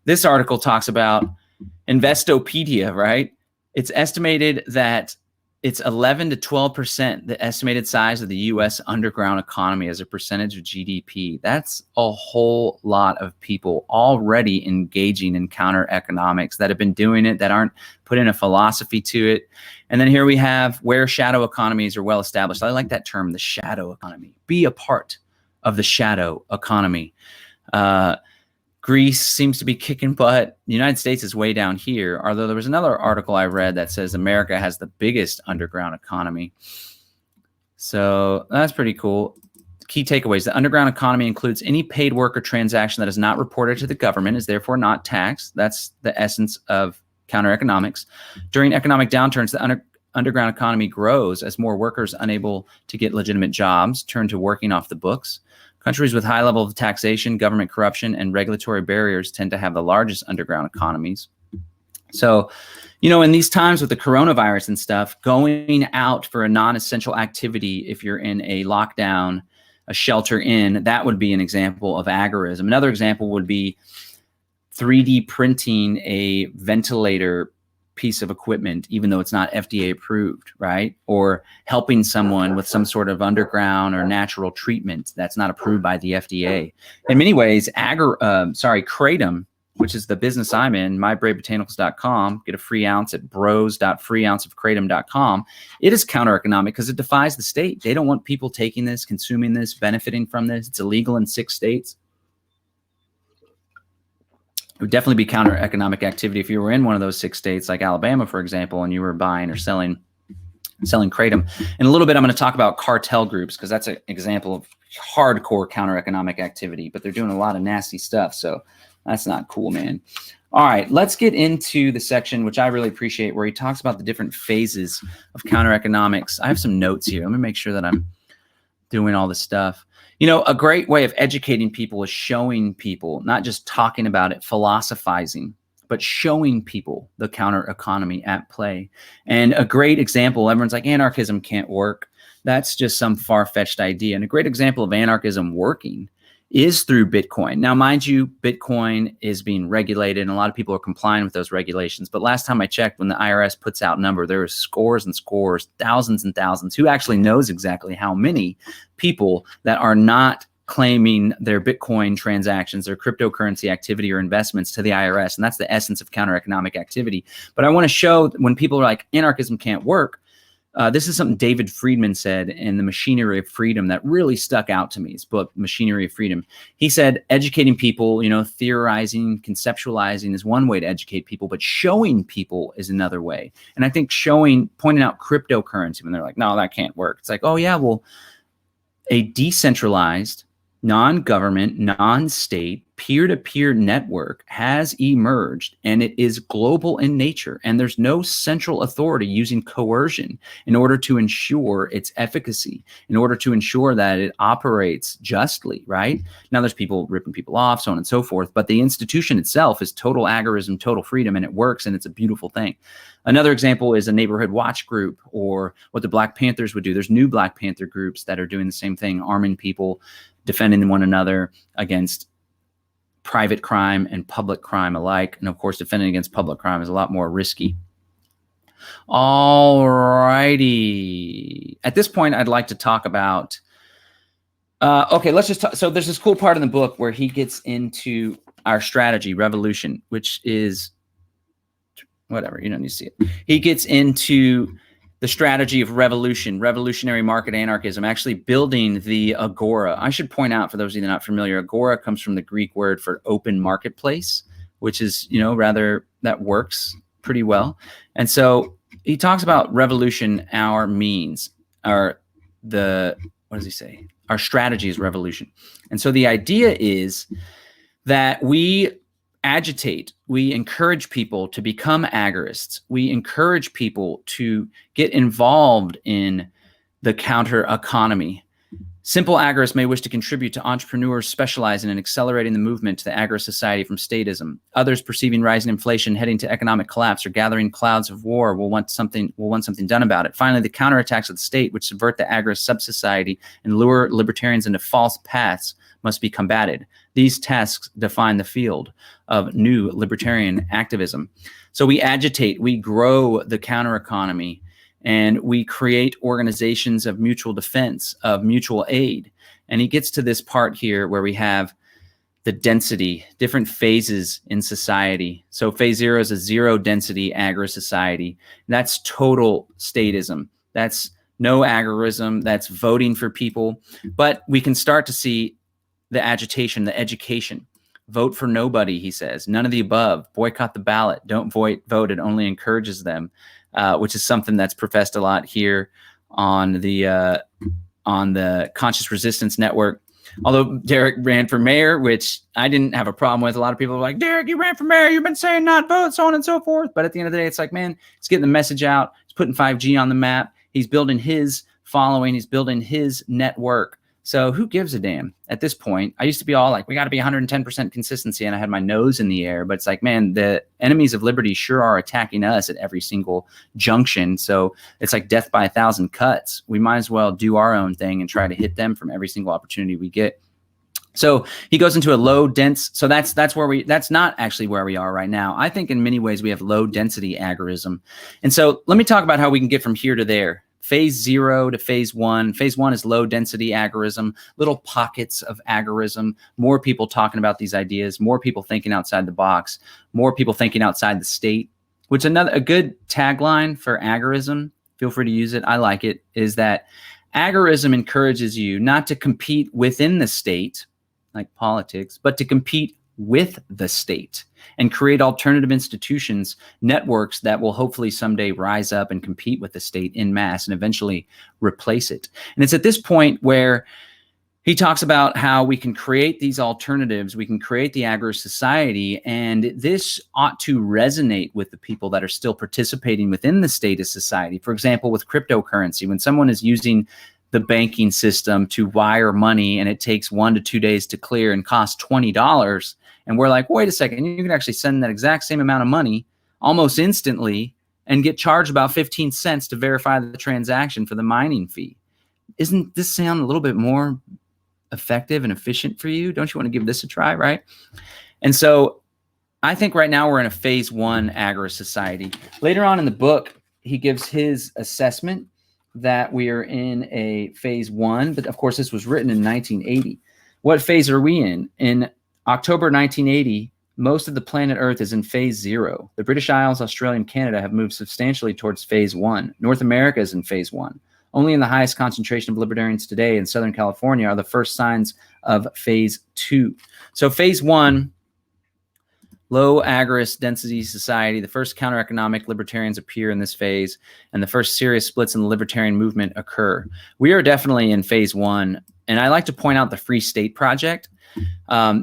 [SPEAKER 1] This article talks about Investopedia, right? It's estimated that it's 11 to 12%, the estimated size of the U.S. underground economy as a percentage of GDP. That's a whole lot of people already engaging in counter economics that have been doing it, that aren't put in a philosophy to it. And then here we have where shadow economies are well established. I like that term, the shadow economy. Be a part of the shadow economy. Greece seems to be kicking butt. The United States is way down here, although there was another article I read that says America has the biggest underground economy. So that's pretty cool. Key takeaways: the underground economy includes any paid work or transaction that is not reported to the government, is therefore not taxed. That's the essence of counter economics. During economic downturns, the underground economy grows as more workers unable to get legitimate jobs turn to working off the books. Countries with high level of taxation, government corruption, and regulatory barriers tend to have the largest underground economies. So, you know, in these times with the coronavirus and stuff, going out for a non-essential activity, if you're in a lockdown, a shelter in, that would be an example of agorism. Another example would be 3D printing a ventilator piece of equipment, even though it's not FDA approved, right? Or helping someone with some sort of underground or natural treatment that's not approved by the FDA. In many ways, Kratom, which is the business I'm in, mybraveBotanicals.com, get a free ounce at bros.freeounceofkratom.com. It is counter-economic because it defies the state. They don't want people taking this, consuming this, benefiting from this. It's illegal in 6 states. It would definitely be counter-economic activity if you were in one of those 6 states, like Alabama, for example, and you were buying or selling kratom. In a little bit, I'm going to talk about cartel groups because that's an example of hardcore counter-economic activity, but they're doing a lot of nasty stuff, so that's not cool, man. All right, let's get into the section, which I really appreciate, where he talks about the different phases of counter-economics. I have some notes here. Let me make sure that I'm doing all this stuff. You know, a great way of educating people is showing people, not just talking about it, philosophizing, but showing people the counter economy at play. And a great example, everyone's like, anarchism can't work. That's just some far-fetched idea. And a great example of anarchism working is through Bitcoin. Now, mind you, Bitcoin is being regulated, and a lot of people are complying with those regulations. But last time I checked, when the IRS puts out a number, there are scores and scores, thousands and thousands. Who actually knows exactly how many people that are not claiming their Bitcoin transactions, their cryptocurrency activity or investments to the IRS? And that's the essence of counter-economic activity. But I want to show when people are like, anarchism can't work, this is something David Friedman said in The Machinery of Freedom that really stuck out to me, his book, Machinery of Freedom. He said, educating people, you know, theorizing, conceptualizing is one way to educate people, but showing people is another way. And I think pointing out cryptocurrency when they're like, no, that can't work. It's like, oh yeah, well, a decentralized non-government, non-state, peer-to-peer network has emerged, and it is global in nature, and there's no central authority using coercion in order to ensure its efficacy, in order to ensure that it operates justly, right? Now there's people ripping people off, so on and so forth, but the institution itself is total agorism, total freedom, and it works, and it's a beautiful thing. Another example is a neighborhood watch group, or what the Black Panthers would do. There's new Black Panther groups that are doing the same thing, arming people, defending one another against private crime and public crime alike. And of course, defending against public crime is a lot more risky. All righty. At this point, I'd like to talk about, okay, let's just talk. So there's this cool part in the book where he gets into our strategy, revolution, which is whatever, you don't need to see it. He gets into the strategy of revolution, revolutionary market anarchism, actually building the agora. I should point out, for those of you that are not familiar, agora comes from the Greek word for open marketplace, which is, you know, rather, that works pretty well. And so he talks about revolution, our means, what does he say? Our strategy is revolution. And so the idea is that we agitate, we encourage people to become agorists. We encourage people to get involved in the counter economy. Simple agorists may wish to contribute to entrepreneurs specializing in accelerating the movement to the agorist society from statism. Others, perceiving rising inflation heading to economic collapse or gathering clouds of war, will want something done about it. Finally, the counterattacks of the state, which subvert the agorist sub-society and lure libertarians into false paths, must be combated. These tasks define the field of new libertarian activism. So we agitate, we grow the counter economy, and we create organizations of mutual defense, of mutual aid. And he gets to this part here where we have the density, different phases in society. So phase 0 is a zero density agorist society. That's total statism. That's no agorism. That's voting for people. But we can start to see the agitation, the education. Vote for nobody, he says. None of the above. Boycott the ballot. Don't vote. It only encourages them, which is something that's professed a lot here on the Conscious Resistance Network. Although Derek ran for mayor, which I didn't have a problem with. A lot of people were like, Derek, you ran for mayor. You've been saying not vote, so on and so forth. But at the end of the day, it's like, man, he's getting the message out. He's putting 5G on the map. He's building his following. He's building his network. So who gives a damn at this point? I used to be all like, we got to be 110% consistency, and I had my nose in the air. But it's like, man, the enemies of liberty sure are attacking us at every single junction. So it's like death by 1,000 cuts. We might as well do our own thing and try to hit them from every single opportunity we get. So he goes into a low dense. So that's not actually where we are right now. I think in many ways we have low density agorism. And so let me talk about how we can get from here to there. Phase 0 to phase 1. Phase 1 is low density agorism, little pockets of agorism, more people talking about these ideas, more people thinking outside the box, more people thinking outside the state, which a good tagline for agorism, feel free to use it, I like it, is that agorism encourages you not to compete within the state, like politics, but to compete with the state and create alternative institutions, networks that will hopefully someday rise up and compete with the state en masse and eventually replace it. And it's at this point where he talks about how we can create these alternatives, we can create the agorist society, and this ought to resonate with the people that are still participating within the statist society. For example, with cryptocurrency, when someone is using the banking system to wire money and it takes 1 to 2 days to clear and costs $20, and we're like, wait a second, you can actually send that exact same amount of money almost instantly and get charged about 15 cents to verify the transaction for the mining fee. Isn't this sound a little bit more effective and efficient for you? Don't you want to give this a try, right? And so I think right now we're in a phase 1 agorist society. Later on in the book, he gives his assessment that we are in a phase 1, but of course this was written in 1980. What phase are we in? In October 1980, most of the planet Earth is in phase 0. The British Isles, Australia, and Canada have moved substantially towards phase 1. North America is in phase 1. Only in the highest concentration of libertarians today in Southern California are the first signs of phase 2. So phase 1, Low agorist density society. The first counter-economic libertarians appear in this phase, and the first serious splits in the libertarian movement occur. We are definitely in phase one, and I like to point out the Free State Project.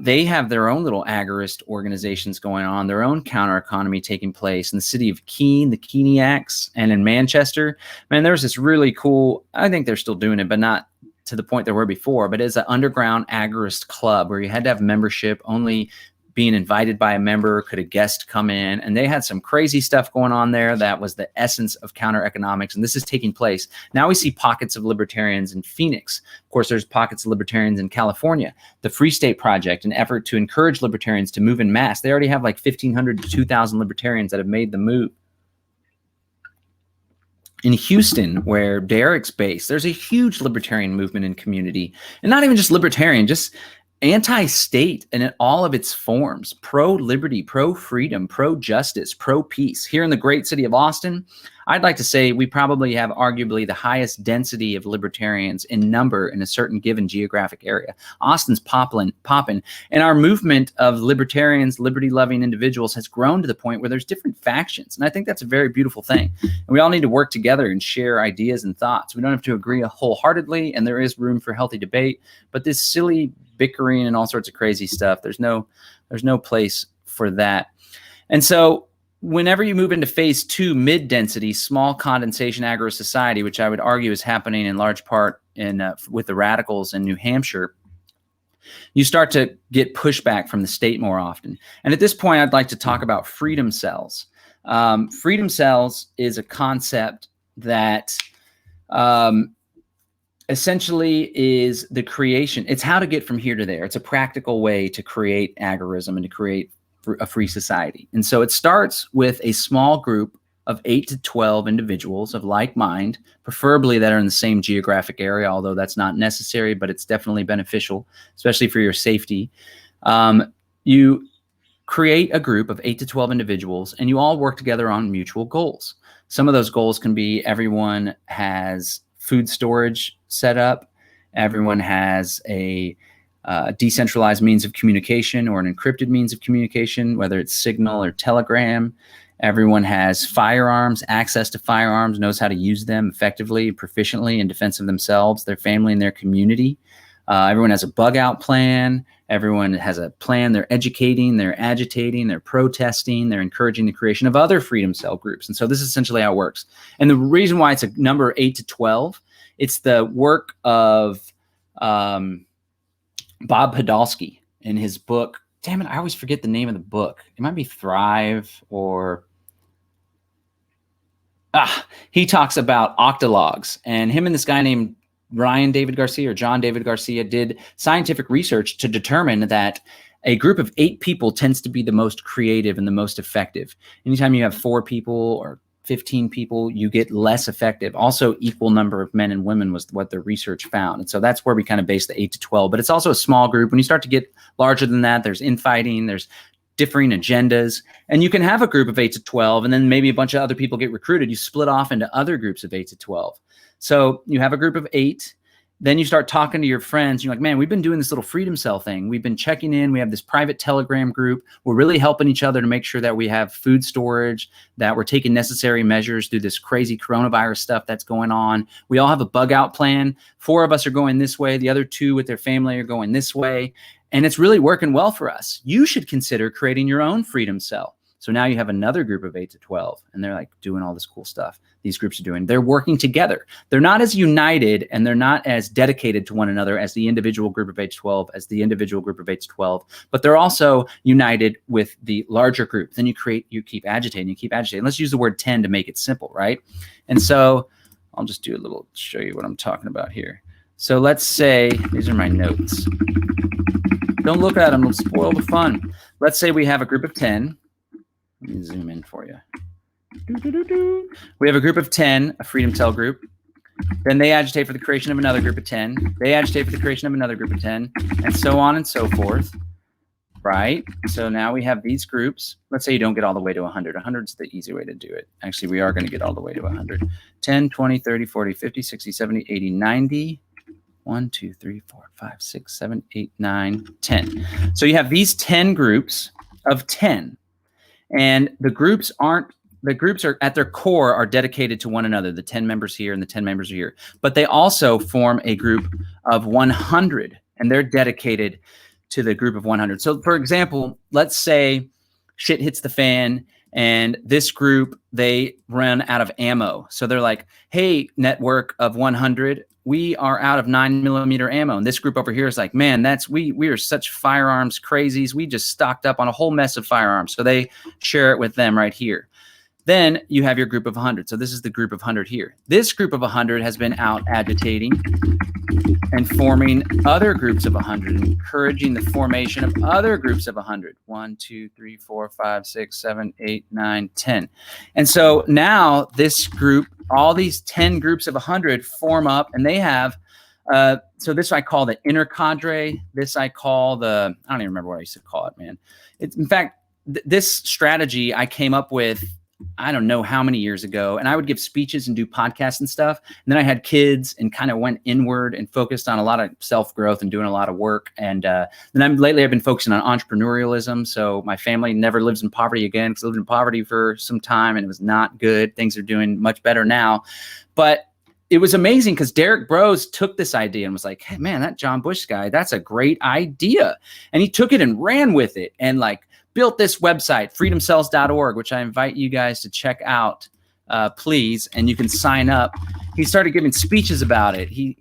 [SPEAKER 1] They have their own little agorist organizations going on, their own counter economy taking place in the city of Keene, the Keeniacs, and in Manchester. Man, there was this really cool, I think they're still doing it, but not to the point they were before, but it's an underground agorist club where you had to have membership. Only being invited by a member could a guest come in, and they had some crazy stuff going on there. That was the essence of counter economics, and this is taking place. Now we see pockets of libertarians in Phoenix. Of course, there's pockets of libertarians in California. The Free State Project, an effort to encourage libertarians to move in mass. They already have like 1,500 to 2,000 libertarians that have made the move. In Houston, where Derek's based, there's a huge libertarian movement and community, and not even just libertarian, just anti-state and in all of its forms, pro-liberty, pro-freedom, pro-justice, pro-peace. Here in the great city of Austin, I'd like to say we probably have arguably the highest density of libertarians in number in a certain given geographic area. Austin's popping, and our movement of libertarians, liberty-loving individuals has grown to the point where there's different factions, and I think that's a very beautiful thing. And we all need to work together and share ideas and thoughts. We don't have to agree wholeheartedly, and there is room for healthy debate, but this silly bickering and all sorts of crazy stuff, there's no place for that. And so whenever you move into phase two, mid-density, small condensation agorist society, which I would argue is happening in large part in with the radicals in New Hampshire, you start to get pushback from the state more often. And at this point, I'd like to talk about freedom cells. Freedom cells is a concept that essentially is the creation. It's how to get from here to there. It's a practical way to create agorism and to create a free society. And so it starts with a small group of 8 to 12 individuals of like mind, preferably that are in the same geographic area, although that's not necessary, but it's definitely beneficial, especially for your safety. You create a group of 8 to 12 individuals, and you all work together on mutual goals. Some of those goals can be everyone has food storage set up, everyone has a decentralized means of communication or an encrypted means of communication, whether it's Signal or Telegram. Everyone has firearms, access to firearms, knows how to use them effectively, proficiently in defense of themselves, their family, and their community. Everyone has a bug out plan. Everyone has a plan. They're educating, they're agitating, they're protesting, they're encouraging the creation of other freedom cell groups. And so this is essentially how it works. And the reason why it's a number 8 to 12, it's the work of Bob Podolsky in his book. Damn it, I always forget the name of the book. It might be Thrive or... he talks about octalogs, and him and this guy named Ryan David Garcia or John David Garcia did scientific research to determine that a group of 8 people tends to be the most creative and the most effective. Anytime you have 4 people or 15 people, you get less effective. Also, equal number of men and women was what the research found. And so that's where we kind of base the 8 to 12. But it's also a small group. When you start to get larger than that, there's infighting, there's differing agendas. And you can have a group of 8 to 12, and then maybe a bunch of other people get recruited. You split off into other groups of 8 to 12. So you have a group of 8. Then you start talking to your friends. You're like, man, we've been doing this little freedom cell thing. We've been checking in. We have this private Telegram group. We're really helping each other to make sure that we have food storage, that we're taking necessary measures through this crazy coronavirus stuff that's going on. We all have a bug out plan. 4 of us are going this way. The other 2 with their family are going this way. And it's really working well for us. You should consider creating your own freedom cell. So now you have another group of 8 to 12, and they're like doing all this cool stuff these groups are doing. They're working together. They're not as united and they're not as dedicated to one another as the individual group of 8 to 12, as the individual group of 8 to 12, but they're also united with the larger group. Then you keep agitating. Let's use the word 10 to make it simple, right? And so I'll just do a little, show you what I'm talking about here. So let's say, these are my notes. Don't look at them, it'll spoil the fun. Let's say we have a group of 10. Let me zoom in for you. We have a group of 10, a freedom cell group. Then they agitate for the creation of another group of 10. They agitate for the creation of another group of 10, and so on and so forth, right? So now we have these groups. Let's say you don't get all the way to 100. 100 is the easy way to do it. Actually, we are going to get all the way to 100. 10, 20, 30, 40, 50, 60, 70, 80, 90. 1, 2, 3, 4, 5, 6, 7, 8, 9, 10. So you have these 10 groups of 10. And the groups are at their core are dedicated to one another, the 10 members here and the 10 members here. But they also form a group of 100, and they're dedicated to the group of 100. So for example, let's say shit hits the fan and this group, they run out of ammo. So they're like, hey, network of 100, we are out of 9mm ammo. And this group over here is like, man, we are such firearms crazies. We just stocked up on a whole mess of firearms. So they share it with them right here. Then you have your group of 100. So this is the group of 100 here. This group of 100 has been out agitating and forming other groups of 100, encouraging the formation of other groups of 100. 1, 2, 3, 4, 5, 6, 7, 8, 9, 10. And so now this group, all these 10 groups of 100 form up, and they have, so this I call the inner cadre. This I call the, I don't even remember what I used to call it, man. In fact, this strategy I came up with, I don't know how many years ago, and I would give speeches and do podcasts and stuff. And then I had kids and kind of went inward and focused on a lot of self-growth and doing a lot of work. And then lately I've been focusing on entrepreneurialism. So my family never lives in poverty again, because I lived in poverty for some time and it was not good. Things are doing much better now. But it was amazing because Derek Bros took this idea and was like, hey, man, that John Bush guy, that's a great idea. And he took it and ran with it and like built this website, freedomcells.org, which I invite you guys to check out, please. And you can sign up. He started giving speeches about it. He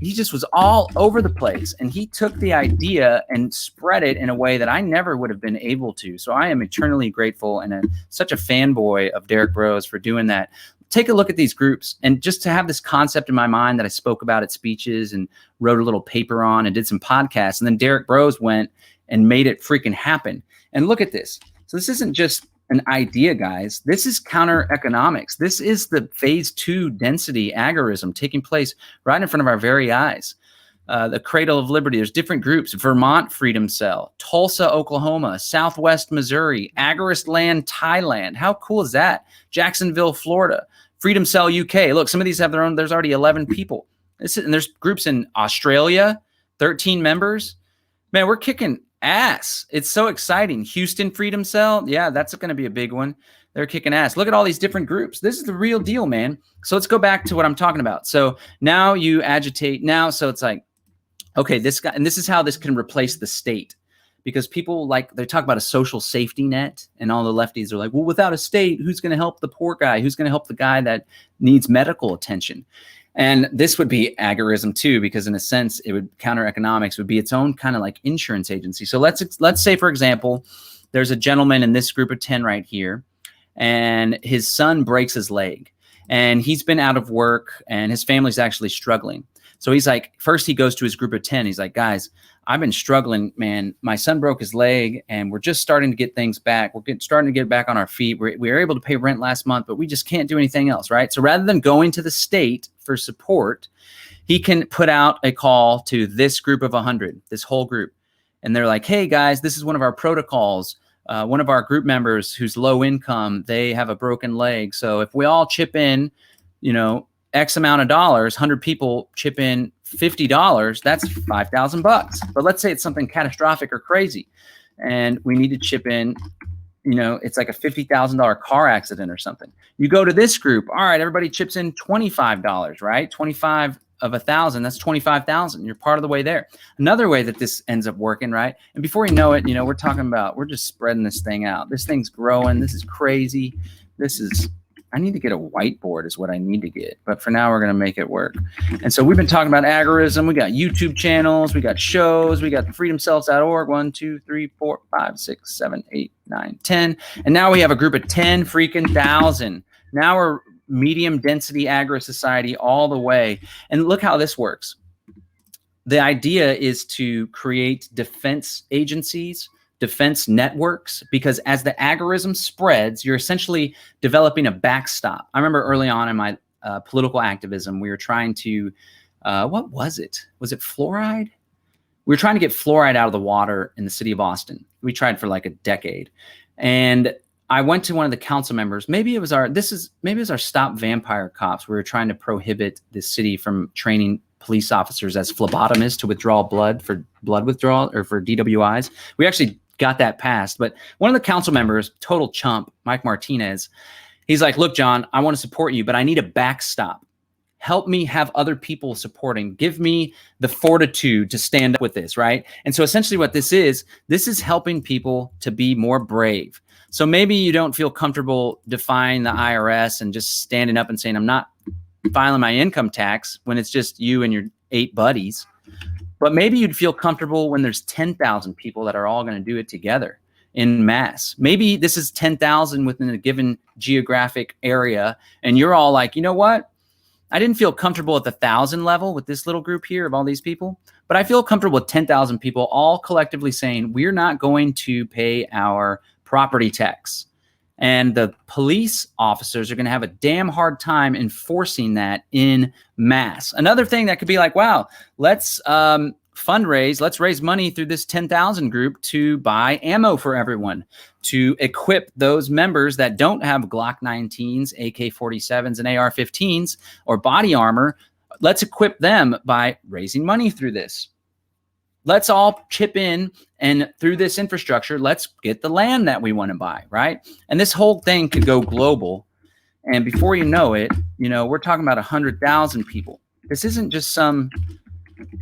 [SPEAKER 1] just was all over the place. And he took the idea and spread it in a way that I never would have been able to. So I am eternally grateful and such a fanboy of Derek Bros for doing that. Take a look at these groups, and just to have this concept in my mind that I spoke about at speeches and wrote a little paper on and did some podcasts. And then Derek Bros went and made it freaking happen. And look at this. So this isn't just an idea, guys. This is counter economics. This is the phase 2 density agorism taking place right in front of our very eyes. The Cradle of Liberty, there's different groups: Vermont Freedom Cell, Tulsa, Oklahoma, Southwest Missouri, Agorist Land, Thailand. How cool is that? Jacksonville, Florida, Freedom Cell UK. Look, some of these have their own, there's already 11 people. And there's groups in Australia, 13 members. Man, we're kicking ass. It's so exciting. Houston Freedom Cell. Yeah, that's going to be a big one. They're kicking ass. Look at all these different groups. This is the real deal, man. So let's go back to what I'm talking about. So now you agitate now. So it's like, okay, this guy, and this is how this can replace the state, because people they talk about a social safety net, and all the lefties are like, well, without a state, who's going to help the poor guy? Who's going to help the guy that needs medical attention? And this would be agorism too, because in a sense, it would counter economics, would be its own kind of like insurance agency. So let's say, for example, there's a gentleman in this group of 10 right here, and his son breaks his leg, and he's been out of work, and his family's actually struggling. So he's like, first he goes to his group of 10. He's like, guys, I've been struggling, man. My son broke his leg, and we're just starting to get things back. We're starting to get back on our feet. We were able to pay rent last month, but we just can't do anything else, right? So rather than going to the state for support, he can put out a call to this group of 100, this whole group. And they're like, hey, guys, this is one of our protocols. One of our group members who's low income, they have a broken leg. So if we all chip in, X amount of dollars, 100 people chip in $50, that's $5,000. But let's say it's something catastrophic or crazy, and we need to chip in, it's like a $50,000 car accident or something. You go to this group, all right, everybody chips in $25, right? 25 of 1,000, that's 25,000. You're part of the way there. Another way that this ends up working, right? And before you know it, we're talking about, we're just spreading this thing out. This thing's growing. This is crazy. I need to get a whiteboard is what I need to get. But for now, we're going to make it work. And so we've been talking about agorism. We got YouTube channels. We got shows. We got freedomcells.org. 1, 2, 3, 4, 5, 6, 7, 8, 9, 10. And now we have a group of 10 freaking thousand. Now we're medium density agro society all the way. And look how this works. The idea is to create defense agencies, defense networks, because as the agorism spreads, you're essentially developing a backstop. I remember early on in my political activism, we were trying to, what was it? Was it fluoride? We were trying to get fluoride out of the water in the city of Austin. We tried for like a decade. And I went to one of the council members. Maybe it was our Stop Vampire Cops. We were trying to prohibit the city from training police officers as phlebotomists to withdraw blood for blood withdrawal or for DWIs. We actually got that passed. But one of the council members, total chump, Mike Martinez, he's like, look, John, I want to support you, but I need a backstop. Help me have other people supporting. Give me the fortitude to stand up with this, right? And so essentially what this is helping people to be more brave. So maybe you don't feel comfortable defying the IRS and just standing up and saying, I'm not filing my income tax when it's just you and your 8 buddies. But maybe you'd feel comfortable when there's 10,000 people that are all going to do it together in mass. Maybe this is 10,000 within a given geographic area, and you're all like, you know what? I didn't feel comfortable at the 1,000 level with this little group here of all these people, but I feel comfortable with 10,000 people all collectively saying, we're not going to pay our property tax. And the police officers are going to have a damn hard time enforcing that in mass. Another thing that could be like, wow, let's fundraise, let's raise money through this 10,000 group to buy ammo for everyone, to equip those members that don't have Glock 19s, AK-47s, and AR-15s or body armor. Let's equip them by raising money through this. Let's all chip in, and through this infrastructure, let's get the land that we want to buy, right? And this whole thing could go global. And before you know it, you know, we're talking about 100,000 people. This isn't just some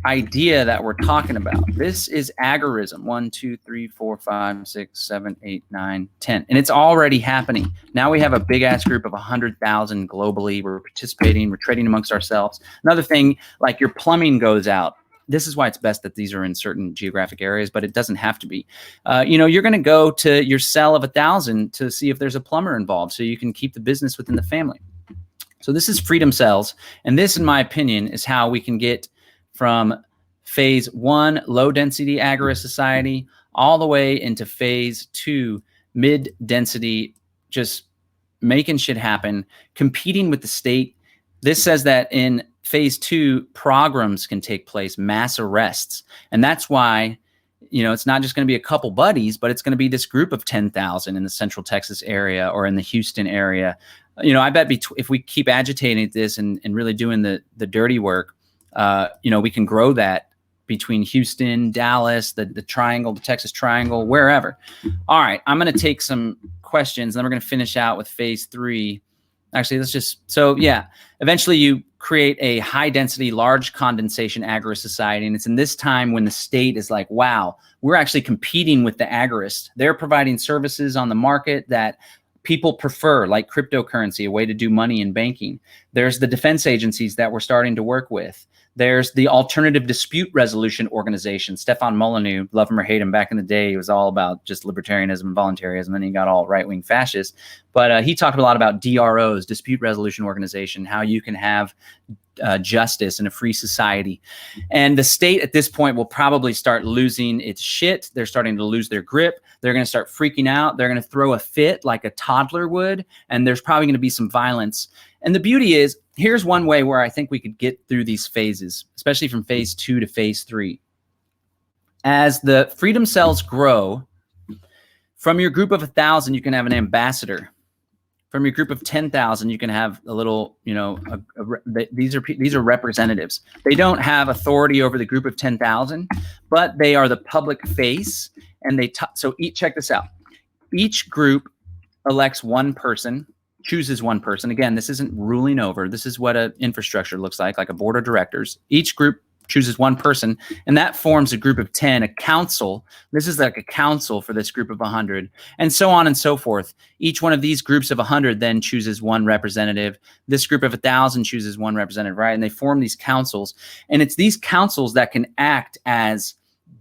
[SPEAKER 1] idea that we're talking about. This is agorism. 1, 2, 3, 4, 5, 6, 7, 8, 9, 10. And it's already happening. Now we have a big ass group of 100,000 globally. We're participating, we're trading amongst ourselves. Another thing, like your plumbing goes out. This is why it's best that these are in certain geographic areas, but it doesn't have to be. You know, you're going to go to your cell of 1,000 to see if there's a plumber involved so you can keep the business within the family. So this is freedom cells. And this, in my opinion, is how we can get from phase 1, low density agorist society, all the way into phase 2, mid density, just making shit happen, competing with the state. This says that in phase 2, pogroms can take place, mass arrests. And that's why, you know, it's not just going to be a couple buddies, but it's going to be this group of 10,000 in the Central Texas area or in the Houston area. You know, I bet if we keep agitating this and really doing the dirty work, you know, we can grow that between Houston, Dallas, the triangle, the Texas triangle, wherever. All right, I'm going to take some questions, and then we're going to finish out with phase 3. Actually, let's just, so yeah, eventually you create a high density, large condensation agorist society. And it's in this time when the state is like, wow, we're actually competing with the agorist. They're providing services on the market that people prefer, like cryptocurrency, a way to do money in banking. There's the defense agencies that we're starting to work with. There's the alternative dispute resolution organization. Stefan Molyneux, love him or hate him, back in the day, he was all about just libertarianism and voluntarism, and then he got all right-wing fascist. But he talked a lot about DROs, dispute resolution organization, how you can have justice in a free society. And the state at this point will probably start losing its shit. They're starting to lose their grip. They're going to start freaking out. They're going to throw a fit like a toddler would. And there's probably going to be some violence. And the beauty is, here's one way where I think we could get through these phases, especially from phase 2 to phase 3. As the freedom cells grow, from your group of 1,000, you can have an ambassador. From your group of 10,000, you can have a little, you know, these are representatives. They don't have authority over the group of 10,000, but they are the public face. And so check this out. Each group elects one person, chooses one person. Again, this isn't ruling over. This is what an infrastructure looks like a board of directors. Each group chooses one person, and that forms a group of 10, a council. This is like a council for this group of 100, and so on and so forth. Each one of these groups of 100 then chooses one representative. This group of 1,000 chooses one representative, right? And they form these councils, and it's these councils that can act as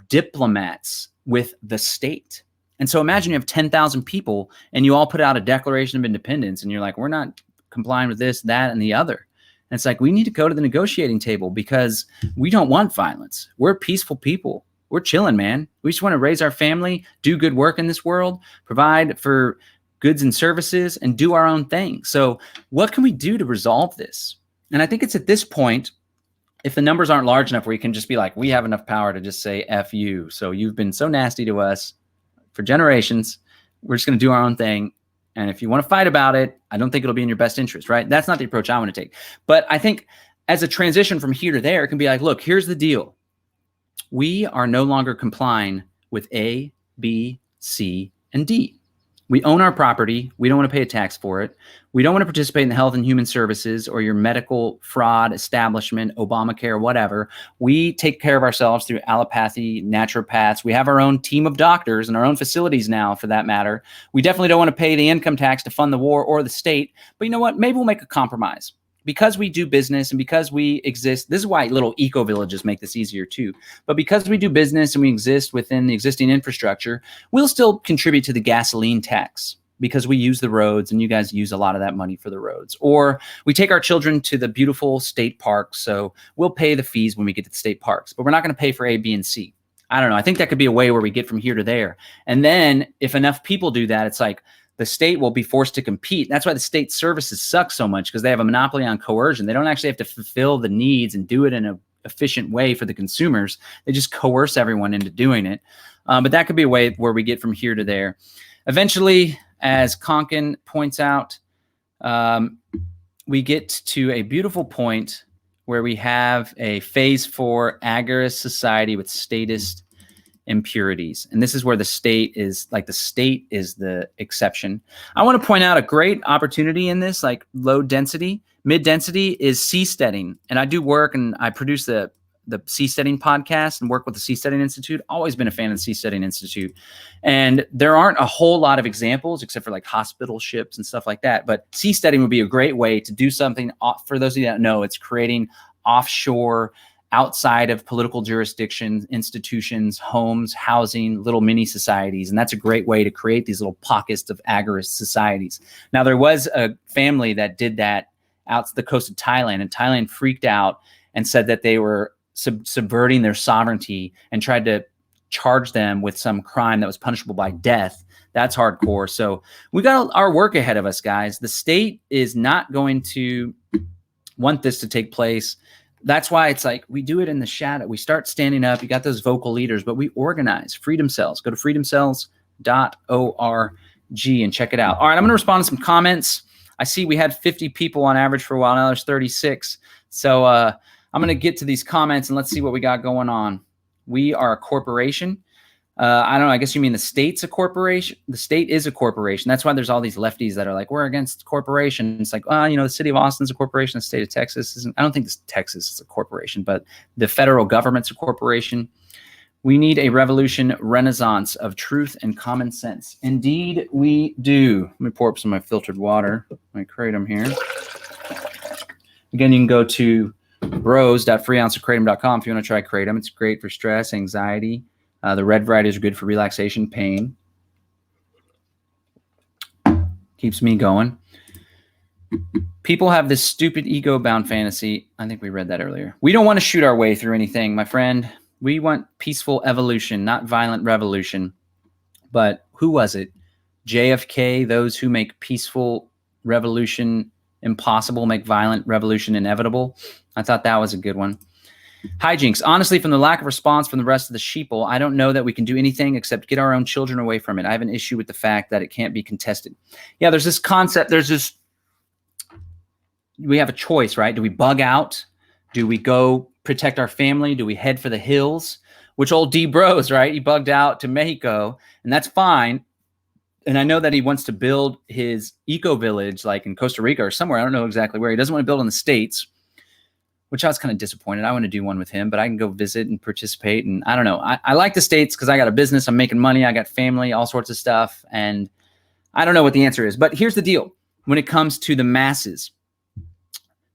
[SPEAKER 1] diplomats with the state. And so imagine you have 10,000 people and you all put out a Declaration of Independence and you're like, we're not complying with this, that, and the other. And it's like, we need to go to the negotiating table because we don't want violence. We're peaceful people. We're chilling, man. We just want to raise our family, do good work in this world, provide for goods and services, and do our own thing. So what can we do to resolve this? And I think it's at this point, if the numbers aren't large enough where you can just be like, we have enough power to just say, F you. So you've been so nasty to us for generations. We're just going to do our own thing. And if you want to fight about it, I don't think it'll be in your best interest, right? That's not the approach I want to take. But I think as a transition from here to there, it can be like, look, here's the deal. We are no longer complying with A, B, C, and D. We own our property. We don't want to pay a tax for it. We don't want to participate in the health and human services or your medical fraud establishment, Obamacare, whatever. We take care of ourselves through allopathy, naturopaths. We have our own team of doctors and our own facilities now, for that matter. We definitely don't want to pay the income tax to fund the war or the state. But you know what? Maybe we'll make a compromise. Because we do business and because we exist, this is why little eco villages make this easier too. But because we do business and we exist within the existing infrastructure, we'll still contribute to the gasoline tax because we use the roads and you guys use a lot of that money for the roads. Or we take our children to the beautiful state parks, so we'll pay the fees when we get to the state parks, but we're not going to pay for A, B, and C. I don't know. I think that could be a way where we get from here to there. And then if enough people do that, it's like, the state will be forced to compete. That's why the state services suck so much, because they have a monopoly on coercion. They don't actually have to fulfill the needs and do it in an efficient way for the consumers. They just coerce everyone into doing it. But that could be a way where we get from here to there. Eventually, as Konkin points out, we get to a beautiful point where we have a phase 4 agorist society with statist impurities. And this is where the state is the exception. I want to point out a great opportunity in this, like low density, mid density, is seasteading. And I do work and I produce the Seasteading podcast and work with the Seasteading Institute. Always been a fan of the Seasteading Institute. And there aren't a whole lot of examples except for like hospital ships and stuff like that. But seasteading would be a great way to do something. For those of you that know, it's creating offshore, outside of political jurisdictions, institutions, homes, housing, little mini societies. And that's a great way to create these little pockets of agorist societies. Now, there was a family that did that out the coast of Thailand, and Thailand freaked out and said that they were subverting their sovereignty and tried to charge them with some crime that was punishable by death. That's hardcore. So we got our work ahead of us, guys. The state is not going to want this to take place. That's why it's like we do it in the shadow. We start standing up. You got those vocal leaders, but we organize. Freedom Cells. Go to freedomcells.org and check it out. All right, I'm going to respond to some comments. I see we had 50 people on average for a while. Now there's 36. So I'm going to get to these comments and let's see what we got going on. We are a corporation. I don't know. I guess you mean the state's a corporation. The state is a corporation. That's why there's all these lefties that are like, we're against corporations. It's like, the city of Austin's a corporation. The state of Texas isn't. I don't think Texas is a corporation, but the federal government's a corporation. We need a revolution renaissance of truth and common sense. Indeed, we do. Let me pour up some of my filtered water. My kratom here. Again, you can go to bros.freeounceofkratom.com if you want to try kratom. It's great for stress, anxiety. The red varieties are good for relaxation, pain. Keeps me going. People have this stupid ego-bound fantasy. I think we read that earlier. We don't want to shoot our way through anything, my friend. We want peaceful evolution, not violent revolution. But who was it? JFK, those who make peaceful revolution impossible, make violent revolution inevitable. I thought that was a good one. Hijinks. Honestly, from the lack of response from the rest of the sheeple, I don't know that we can do anything except get our own children away from it. I have an issue with the fact that it can't be contested. Yeah, there's this concept. We have a choice, right? Do we bug out? Do we go protect our family? Do we head for the hills? Which old D Bros, right? He bugged out to Mexico, and that's fine. And I know that he wants to build his eco village like in Costa Rica or somewhere. I don't know exactly where. He doesn't want to build in the States, which I was kind of disappointed. I want to do one with him, but I can go visit and participate. And I don't know. I like the States because I got a business. I'm making money. I got family, all sorts of stuff. And I don't know what the answer is. But here's the deal. When it comes to the masses,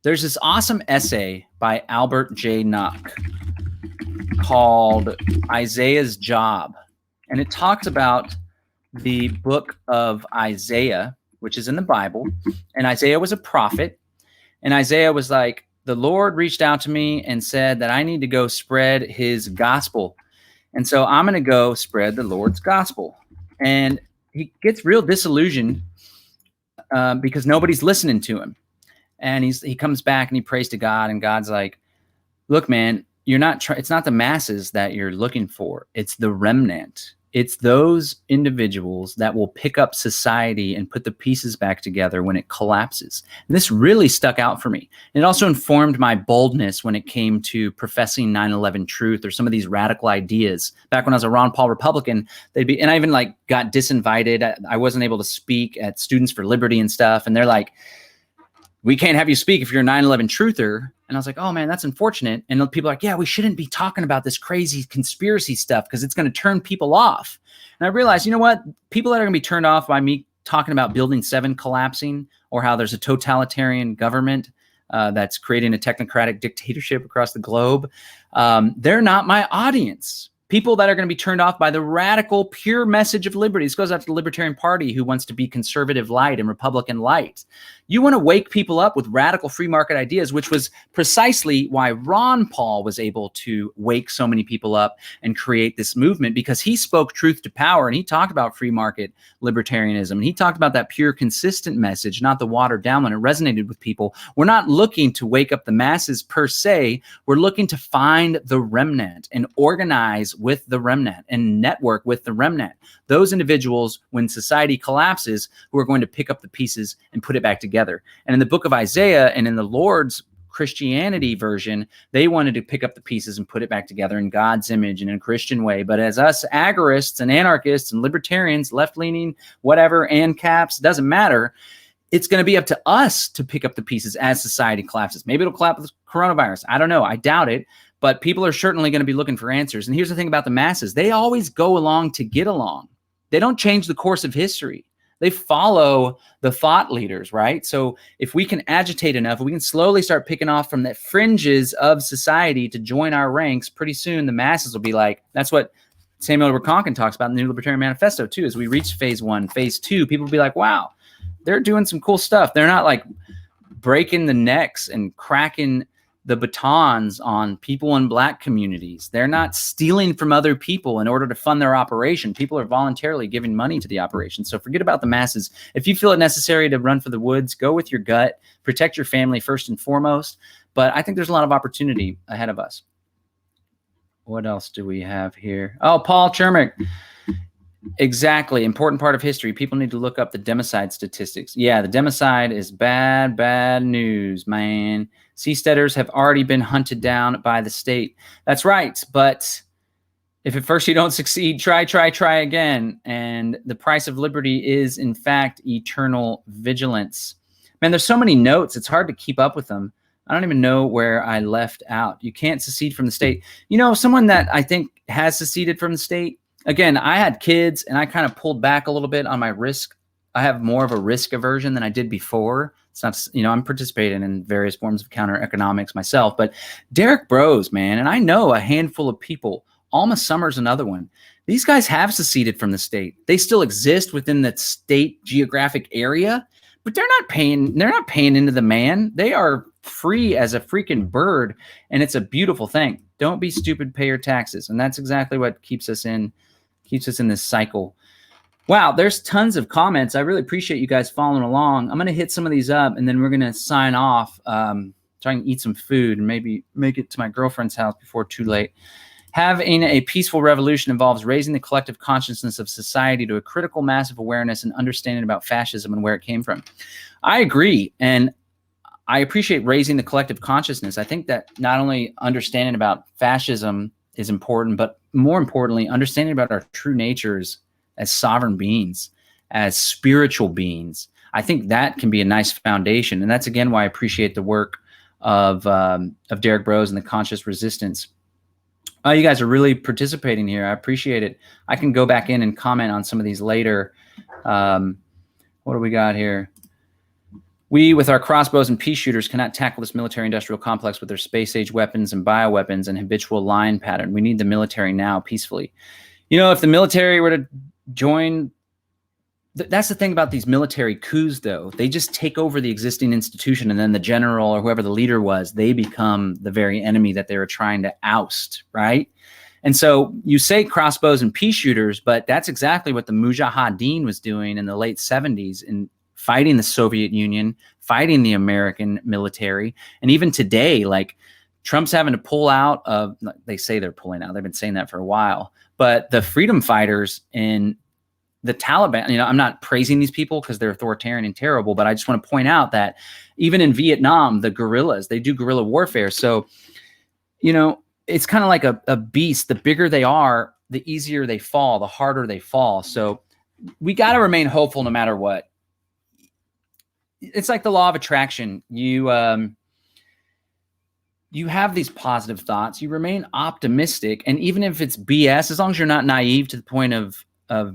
[SPEAKER 1] there's this awesome essay by Albert J. Nock called Isaiah's Job. And it talks about the book of Isaiah, which is in the Bible. And Isaiah was a prophet. And Isaiah was like, the Lord reached out to me and said that I need to go spread his gospel. And so I'm going to go spread the Lord's gospel. And he gets real disillusioned because nobody's listening to him. And he comes back and he prays to God. And God's like, look, man, it's not the masses that you're looking for. It's the remnant. It's those individuals that will pick up society and put the pieces back together when it collapses. And this really stuck out for me. And it also informed my boldness when it came to professing 9/11 truth or some of these radical ideas. Back when I was a Ron Paul Republican, and I even like got disinvited. I wasn't able to speak at Students for Liberty and stuff. And they're like, we can't have you speak if you're a 9/11 truther. And I was like, oh man, that's unfortunate. And people are like, yeah, we shouldn't be talking about this crazy conspiracy stuff because it's going to turn people off. And I realized, you know what? People that are going to be turned off by me talking about Building 7 collapsing or how there's a totalitarian government that's creating a technocratic dictatorship across the globe, they're not my audience. People that are going to be turned off by the radical, pure message of liberty. This goes out to the Libertarian Party who wants to be conservative light and Republican light. You want to wake people up with radical free market ideas, which was precisely why Ron Paul was able to wake so many people up and create this movement, because he spoke truth to power and he talked about free market libertarianism. And he talked about that pure, consistent message, not the watered down one. It resonated with people. We're not looking to wake up the masses per se. We're looking to find the remnant and organize with the remnant and network with the remnant. Those individuals, when society collapses, who are going to pick up the pieces and put it back together. And in the book of Isaiah and in the Lord's Christianity version, they wanted to pick up the pieces and put it back together in God's image and in a Christian way. But as us agorists and anarchists and libertarians, left-leaning, whatever, and caps, doesn't matter, it's going to be up to us to pick up the pieces as society collapses. Maybe it'll collapse with coronavirus. I don't know. I doubt it. But people are certainly going to be looking for answers. And here's the thing about the masses. They always go along to get along. They don't change the course of history. They follow the thought leaders, right? So if we can agitate enough, we can slowly start picking off from the fringes of society to join our ranks. Pretty soon, the masses will be like, that's what Samuel Reconkin talks about in the New Libertarian Manifesto, too. As we reach phase 1, phase 2, people will be like, wow, they're doing some cool stuff. They're not like breaking the necks and cracking the batons on people in Black communities. They're not stealing from other people in order to fund their operation. People are voluntarily giving money to the operation. So forget about the masses. If you feel it necessary to run for the woods, go with your gut, protect your family first and foremost. But I think there's a lot of opportunity ahead of us. What else do we have here? Oh, Paul Chermick. Exactly. Important part of history. People need to look up the democide statistics. Yeah, the democide is bad, bad news, man. Seasteaders have already been hunted down by the state. That's right. But if at first you don't succeed, try again. And the price of liberty is, in fact, eternal vigilance. Man, there's so many notes. It's hard to keep up with them. I don't even know where I left out. You can't secede from the state. You know, someone that I think has seceded from the state, again, I had kids and I kind of pulled back a little bit on my risk. I have more of a risk aversion than I did before. It's not, you know, I'm participating in various forms of counter economics myself, but Derek Bros, man, and I know a handful of people. Alma Summers, another one. These guys have seceded from the state. They still exist within the state geographic area, but they're not paying into the man. They are free as a freaking bird, and it's a beautiful thing. Don't be stupid, pay your taxes. And that's exactly what keeps us in this cycle. Wow, there's tons of comments. I really appreciate you guys following along. I'm going to hit some of these up, and then we're going to sign off, try and eat some food, and maybe make it to my girlfriend's house before too late. Having a peaceful revolution involves raising the collective consciousness of society to a critical mass of awareness and understanding about fascism and where it came from. I agree, and I appreciate raising the collective consciousness. I think that not only understanding about fascism is important, but more importantly, understanding about our true natures as sovereign beings, as spiritual beings. I think that can be a nice foundation. And that's, again, why I appreciate the work of Derek Bros and the Conscious Resistance. Oh, you guys are really participating here. I appreciate it. I can go back in and comment on some of these later. What do we got here? We, with our crossbows and pea shooters, cannot tackle this military-industrial complex with their space-age weapons and bioweapons and habitual line pattern. We need the military now, peacefully. You know, if the military were to join, that's the thing about these military coups, though. They just take over the existing institution, and then the general or whoever the leader was, they become the very enemy that they were trying to oust, right? And so you say crossbows and pea shooters, but that's exactly what the Mujahideen was doing in the late 70s in fighting the Soviet Union, fighting the American military. And even today, like Trump's having to pull out of, they say they're pulling out. They've been saying that for a while. But the freedom fighters in the Taliban, I'm not praising these people because they're authoritarian and terrible, but I just want to point out that even in Vietnam, the guerrillas, they do guerrilla warfare. So, it's kind of like a beast. The bigger they are, the easier they fall, the harder they fall. So we got to remain hopeful no matter what. It's like the law of attraction. You have these positive thoughts, you remain optimistic. And even if it's BS, as long as you're not naive to the point of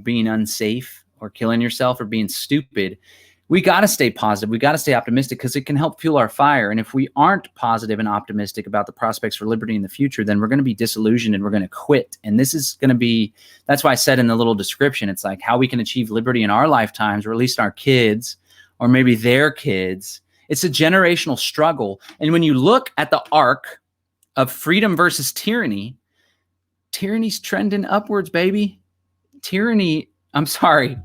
[SPEAKER 1] being unsafe or killing yourself or being stupid, we got to stay positive. We got to stay optimistic because it can help fuel our fire. And if we aren't positive and optimistic about the prospects for liberty in the future, then we're going to be disillusioned and we're going to quit. And this is going to be, that's why I said in the little description, it's like how we can achieve liberty in our lifetimes, or at least our kids, or maybe their kids. It's a generational struggle. And when you look at the arc of freedom versus tyranny, tyranny's trending upwards, baby. I'm sorry,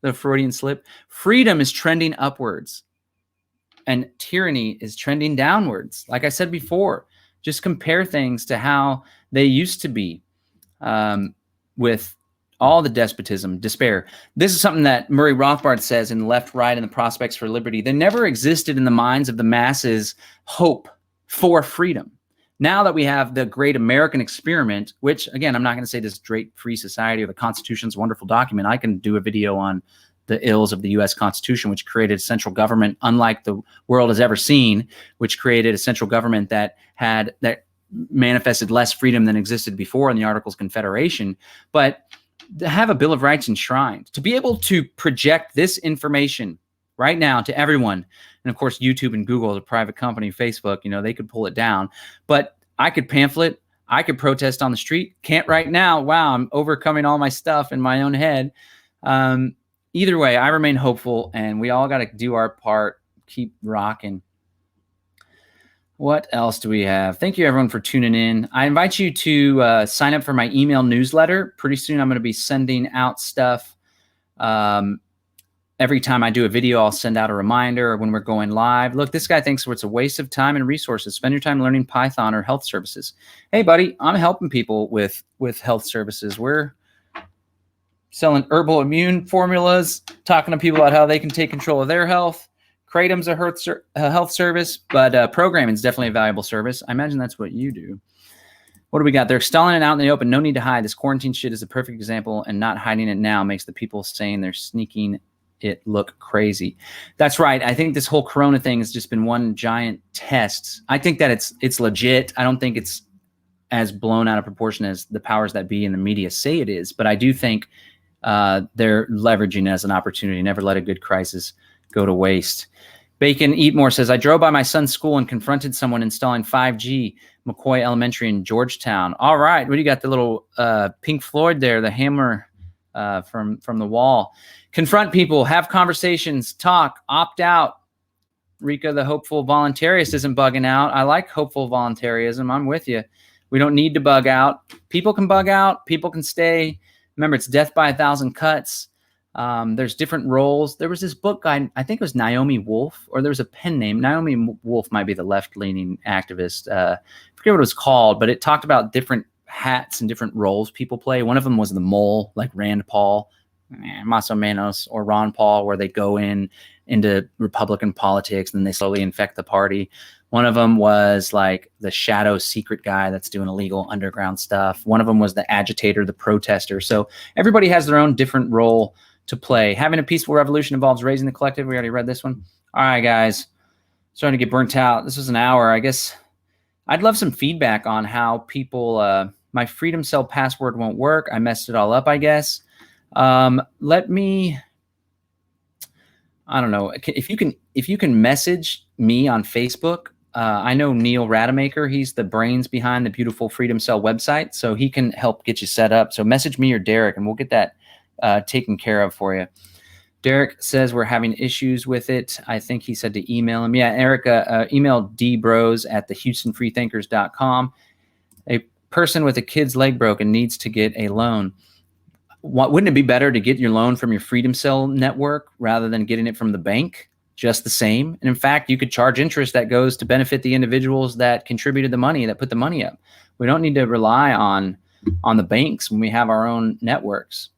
[SPEAKER 1] the Freudian slip. Freedom is trending upwards and tyranny is trending downwards. Like I said before, just compare things to how they used to be with all the despotism, despair. This is something that Murray Rothbard says in Left, Right, and the Prospects for Liberty. There never existed in the minds of the masses hope for freedom. Now that we have the great American experiment, which, again, I'm not going to say this great free society or the Constitution's a wonderful document. I can do a video on the ills of the U.S. Constitution, which created a central government unlike the world has ever seen, which created a central government that manifested less freedom than existed before in the Articles of Confederation. But to have a Bill of Rights enshrined, to be able to project this information right now to everyone. And of course, YouTube and Google is a private company, Facebook, they could pull it down, but I could pamphlet, I could protest on the street. Can't right now. Wow. I'm overcoming all my stuff in my own head. Either way, I remain hopeful and we all got to do our part, keep rocking. What else do we have? Thank you everyone for tuning in. I invite you to sign up for my email newsletter. Pretty soon I'm going to be sending out stuff. Every time I do a video, I'll send out a reminder when we're going live. Look, this guy thinks it's a waste of time and resources. Spend your time learning Python or health services. Hey, buddy, I'm helping people with health services. We're selling herbal immune formulas, talking to people about how they can take control of their health. Kratom's a health service, but programming is definitely a valuable service. I imagine that's what you do. What do we got? They're stalling it out in the open. No need to hide. This quarantine shit is a perfect example, and not hiding it now makes the people saying they're sneaking it look crazy. That's right. I think this whole Corona thing has just been one giant test. I think that it's legit. I don't think it's as blown out of proportion as the powers that be in the media say it is, but I do think they're leveraging it as an opportunity. Never let a good crisis go to waste. Bacon Eat More says, I drove by my son's school and confronted someone installing 5G, McCoy Elementary in Georgetown. All right. What do you got? The little Pink Floyd there, the hammer from the wall. Confront people, have conversations, talk, opt out. Rika, the hopeful voluntarist, isn't bugging out. I like hopeful voluntarism. I'm with you. We don't need to bug out. People can bug out. People can stay. Remember, it's death by 1,000 cuts. There's different roles. There was this book guy, I think it was Naomi Wolf, or there was a pen name. Naomi Wolf might be the left-leaning activist. I forget what it was called, but it talked about different hats and different roles people play. One of them was the mole, like Rand Paul, Más o Menos, or Ron Paul, where they go into Republican politics and they slowly infect the party. One of them was like the shadow secret guy that's doing illegal underground stuff. One of them was the agitator, the protester. So everybody has their own different role to play. Having a peaceful revolution involves raising the collective. We already read this one. All right, guys. Starting to get burnt out. This was an hour. I guess I'd love some feedback on how people, my Freedom Cell password won't work. I messed it all up, I guess. Let me, I don't know. If you can message me on Facebook, I know Neil Rademacher. He's the brains behind the beautiful Freedom Cell website, so he can help get you set up. So message me or Derek, and we'll get that taken care of for you. Derek says we're having issues with it. I think he said to email him. Yeah, Erica, email dbros@thehoustonfreethinkers.com. A person with a kid's leg broken needs to get a loan. Wouldn't it be better to get your loan from your Freedom Cell network rather than getting it from the bank? just the same. And in fact, you could charge interest that goes to benefit the individuals that contributed the money, that put the money up. We don't need to rely on the banks when we have our own networks.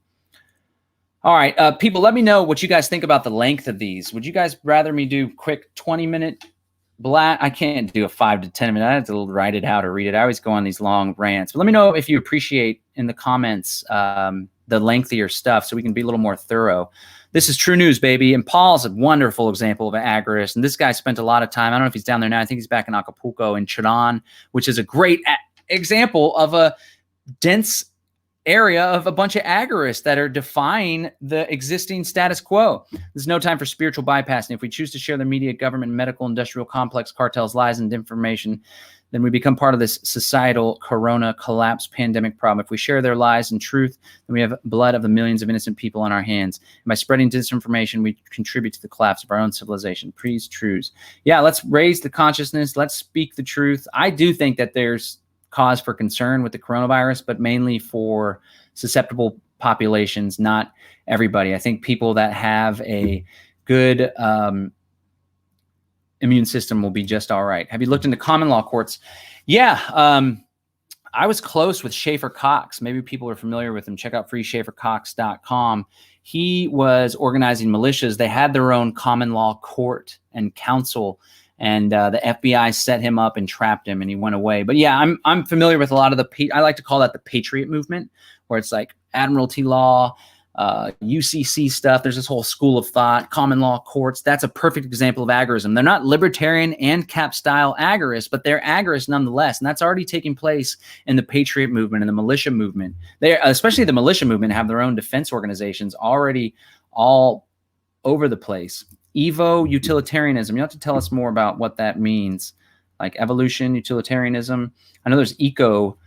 [SPEAKER 1] All right, people, let me know what you guys think about the length of these. Would you guys rather me do quick 20-minute I can't do a 5 to 10 minute. I have to write it out or read it. I always go on these long rants. But let me know if you appreciate in the comments the lengthier stuff so we can be a little more thorough. This is True News, baby. And Paul's a wonderful example of an agorist. And this guy spent a lot of time. I don't know if he's down there now. I think he's back in Acapulco in Chiron, which is a great example of a dense area of a bunch of agorists that are defying the existing status quo. There's no time for spiritual bypassing. If we choose to share the media, government, medical, industrial complex, cartels, lies, and information, then we become part of this societal corona collapse pandemic problem. If we share their lies and truth, then we have blood of the millions of innocent people on our hands. And by spreading disinformation, we contribute to the collapse of our own civilization. Please, truths. Yeah, let's raise the consciousness. Let's speak the truth. I do think that there's cause for concern with the coronavirus, but mainly for susceptible populations, not everybody. I think people that have a good immune system will be just all right. Have you looked into common law courts? Yeah, I was close with Schaefer Cox. Maybe people are familiar with him. Check out freeschaefercox.com. He was organizing militias. They had their own common law court and council. And the FBI set him up and trapped him, and he went away. But yeah, I'm familiar with a lot of I like to call that the Patriot movement, where it's like admiralty law, UCC stuff. There's this whole school of thought, common law courts. That's a perfect example of agorism. They're not libertarian and cap style agorists, but they're agorists nonetheless. And that's already taking place in the Patriot movement and the militia movement. They, especially the militia movement, have their own defense organizations already all over the place. Evo utilitarianism. You have to tell us more about what that means, like evolution, utilitarianism. I know there's eco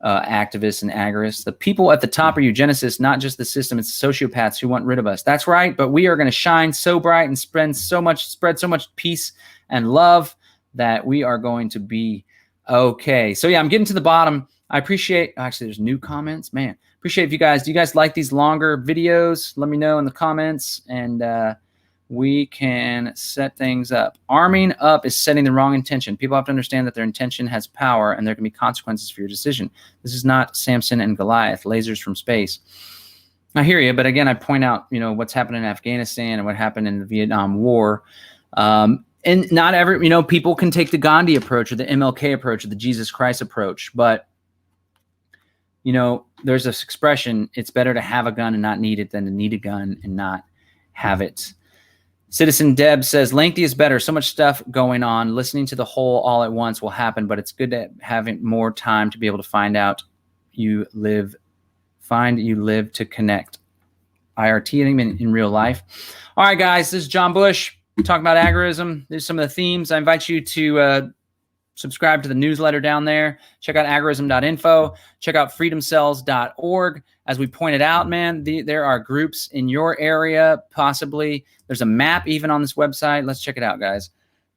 [SPEAKER 1] activists and agorists. The people at the top are eugenicists, not just the system. It's sociopaths who want rid of us. That's right. But we are going to shine so bright and spread so much peace and love that we are going to be okay. So yeah, I'm getting to the bottom. I appreciate, actually there's new comments, man. Appreciate if you guys, do you guys like these longer videos? Let me know in the comments, and we can set things up. Arming up is setting the wrong intention. People have to understand that their intention has power, and there can be consequences for your decision. This is not Samson and Goliath, lasers from space. I hear you, but again, I point out, what's happened in Afghanistan and what happened in the Vietnam War. And not every, people can take the Gandhi approach or the MLK approach or the Jesus Christ approach, but there's this expression, it's better to have a gun and not need it than to need a gun and not have it. Citizen Deb says, lengthy is better. So much stuff going on. Listening to the whole all at once will happen, but it's good to having more time to be able to find you live to connect. IRT in real life. All right, guys, this is John Bush talking about agorism. There's some of the themes. I invite you to subscribe to the newsletter down there. Check out agorism.info. Check out freedomcells.org. As we pointed out, man, there are groups in your area, possibly. There's a map even on this website. Let's check it out, guys.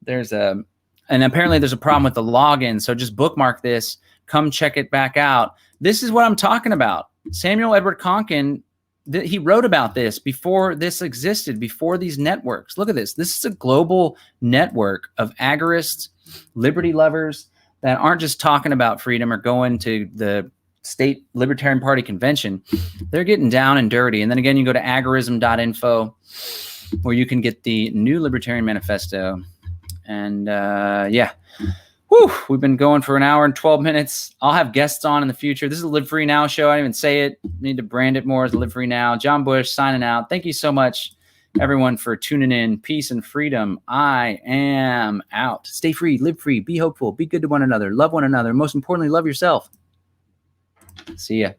[SPEAKER 1] And apparently there's a problem with the login, so just bookmark this. Come check it back out. This is what I'm talking about. Samuel Edward Konkin, he wrote about this before this existed, before these networks. Look at this. This is a global network of agorists, liberty lovers that aren't just talking about freedom or going to the state Libertarian Party convention. They're getting down and dirty. And then again, you go to agorism.info, where you can get the new Libertarian Manifesto. And yeah, we've been going for an hour and 12 minutes. I'll have guests on in the future. This is a Live Free Now show. I didn't even say it. Need to brand it more as Live Free Now. John Bush signing out. Thank you so much, everyone, for tuning in. Peace and freedom. I am out. Stay free, live free, be hopeful, be good to one another, love one another. Most importantly, love yourself. See ya.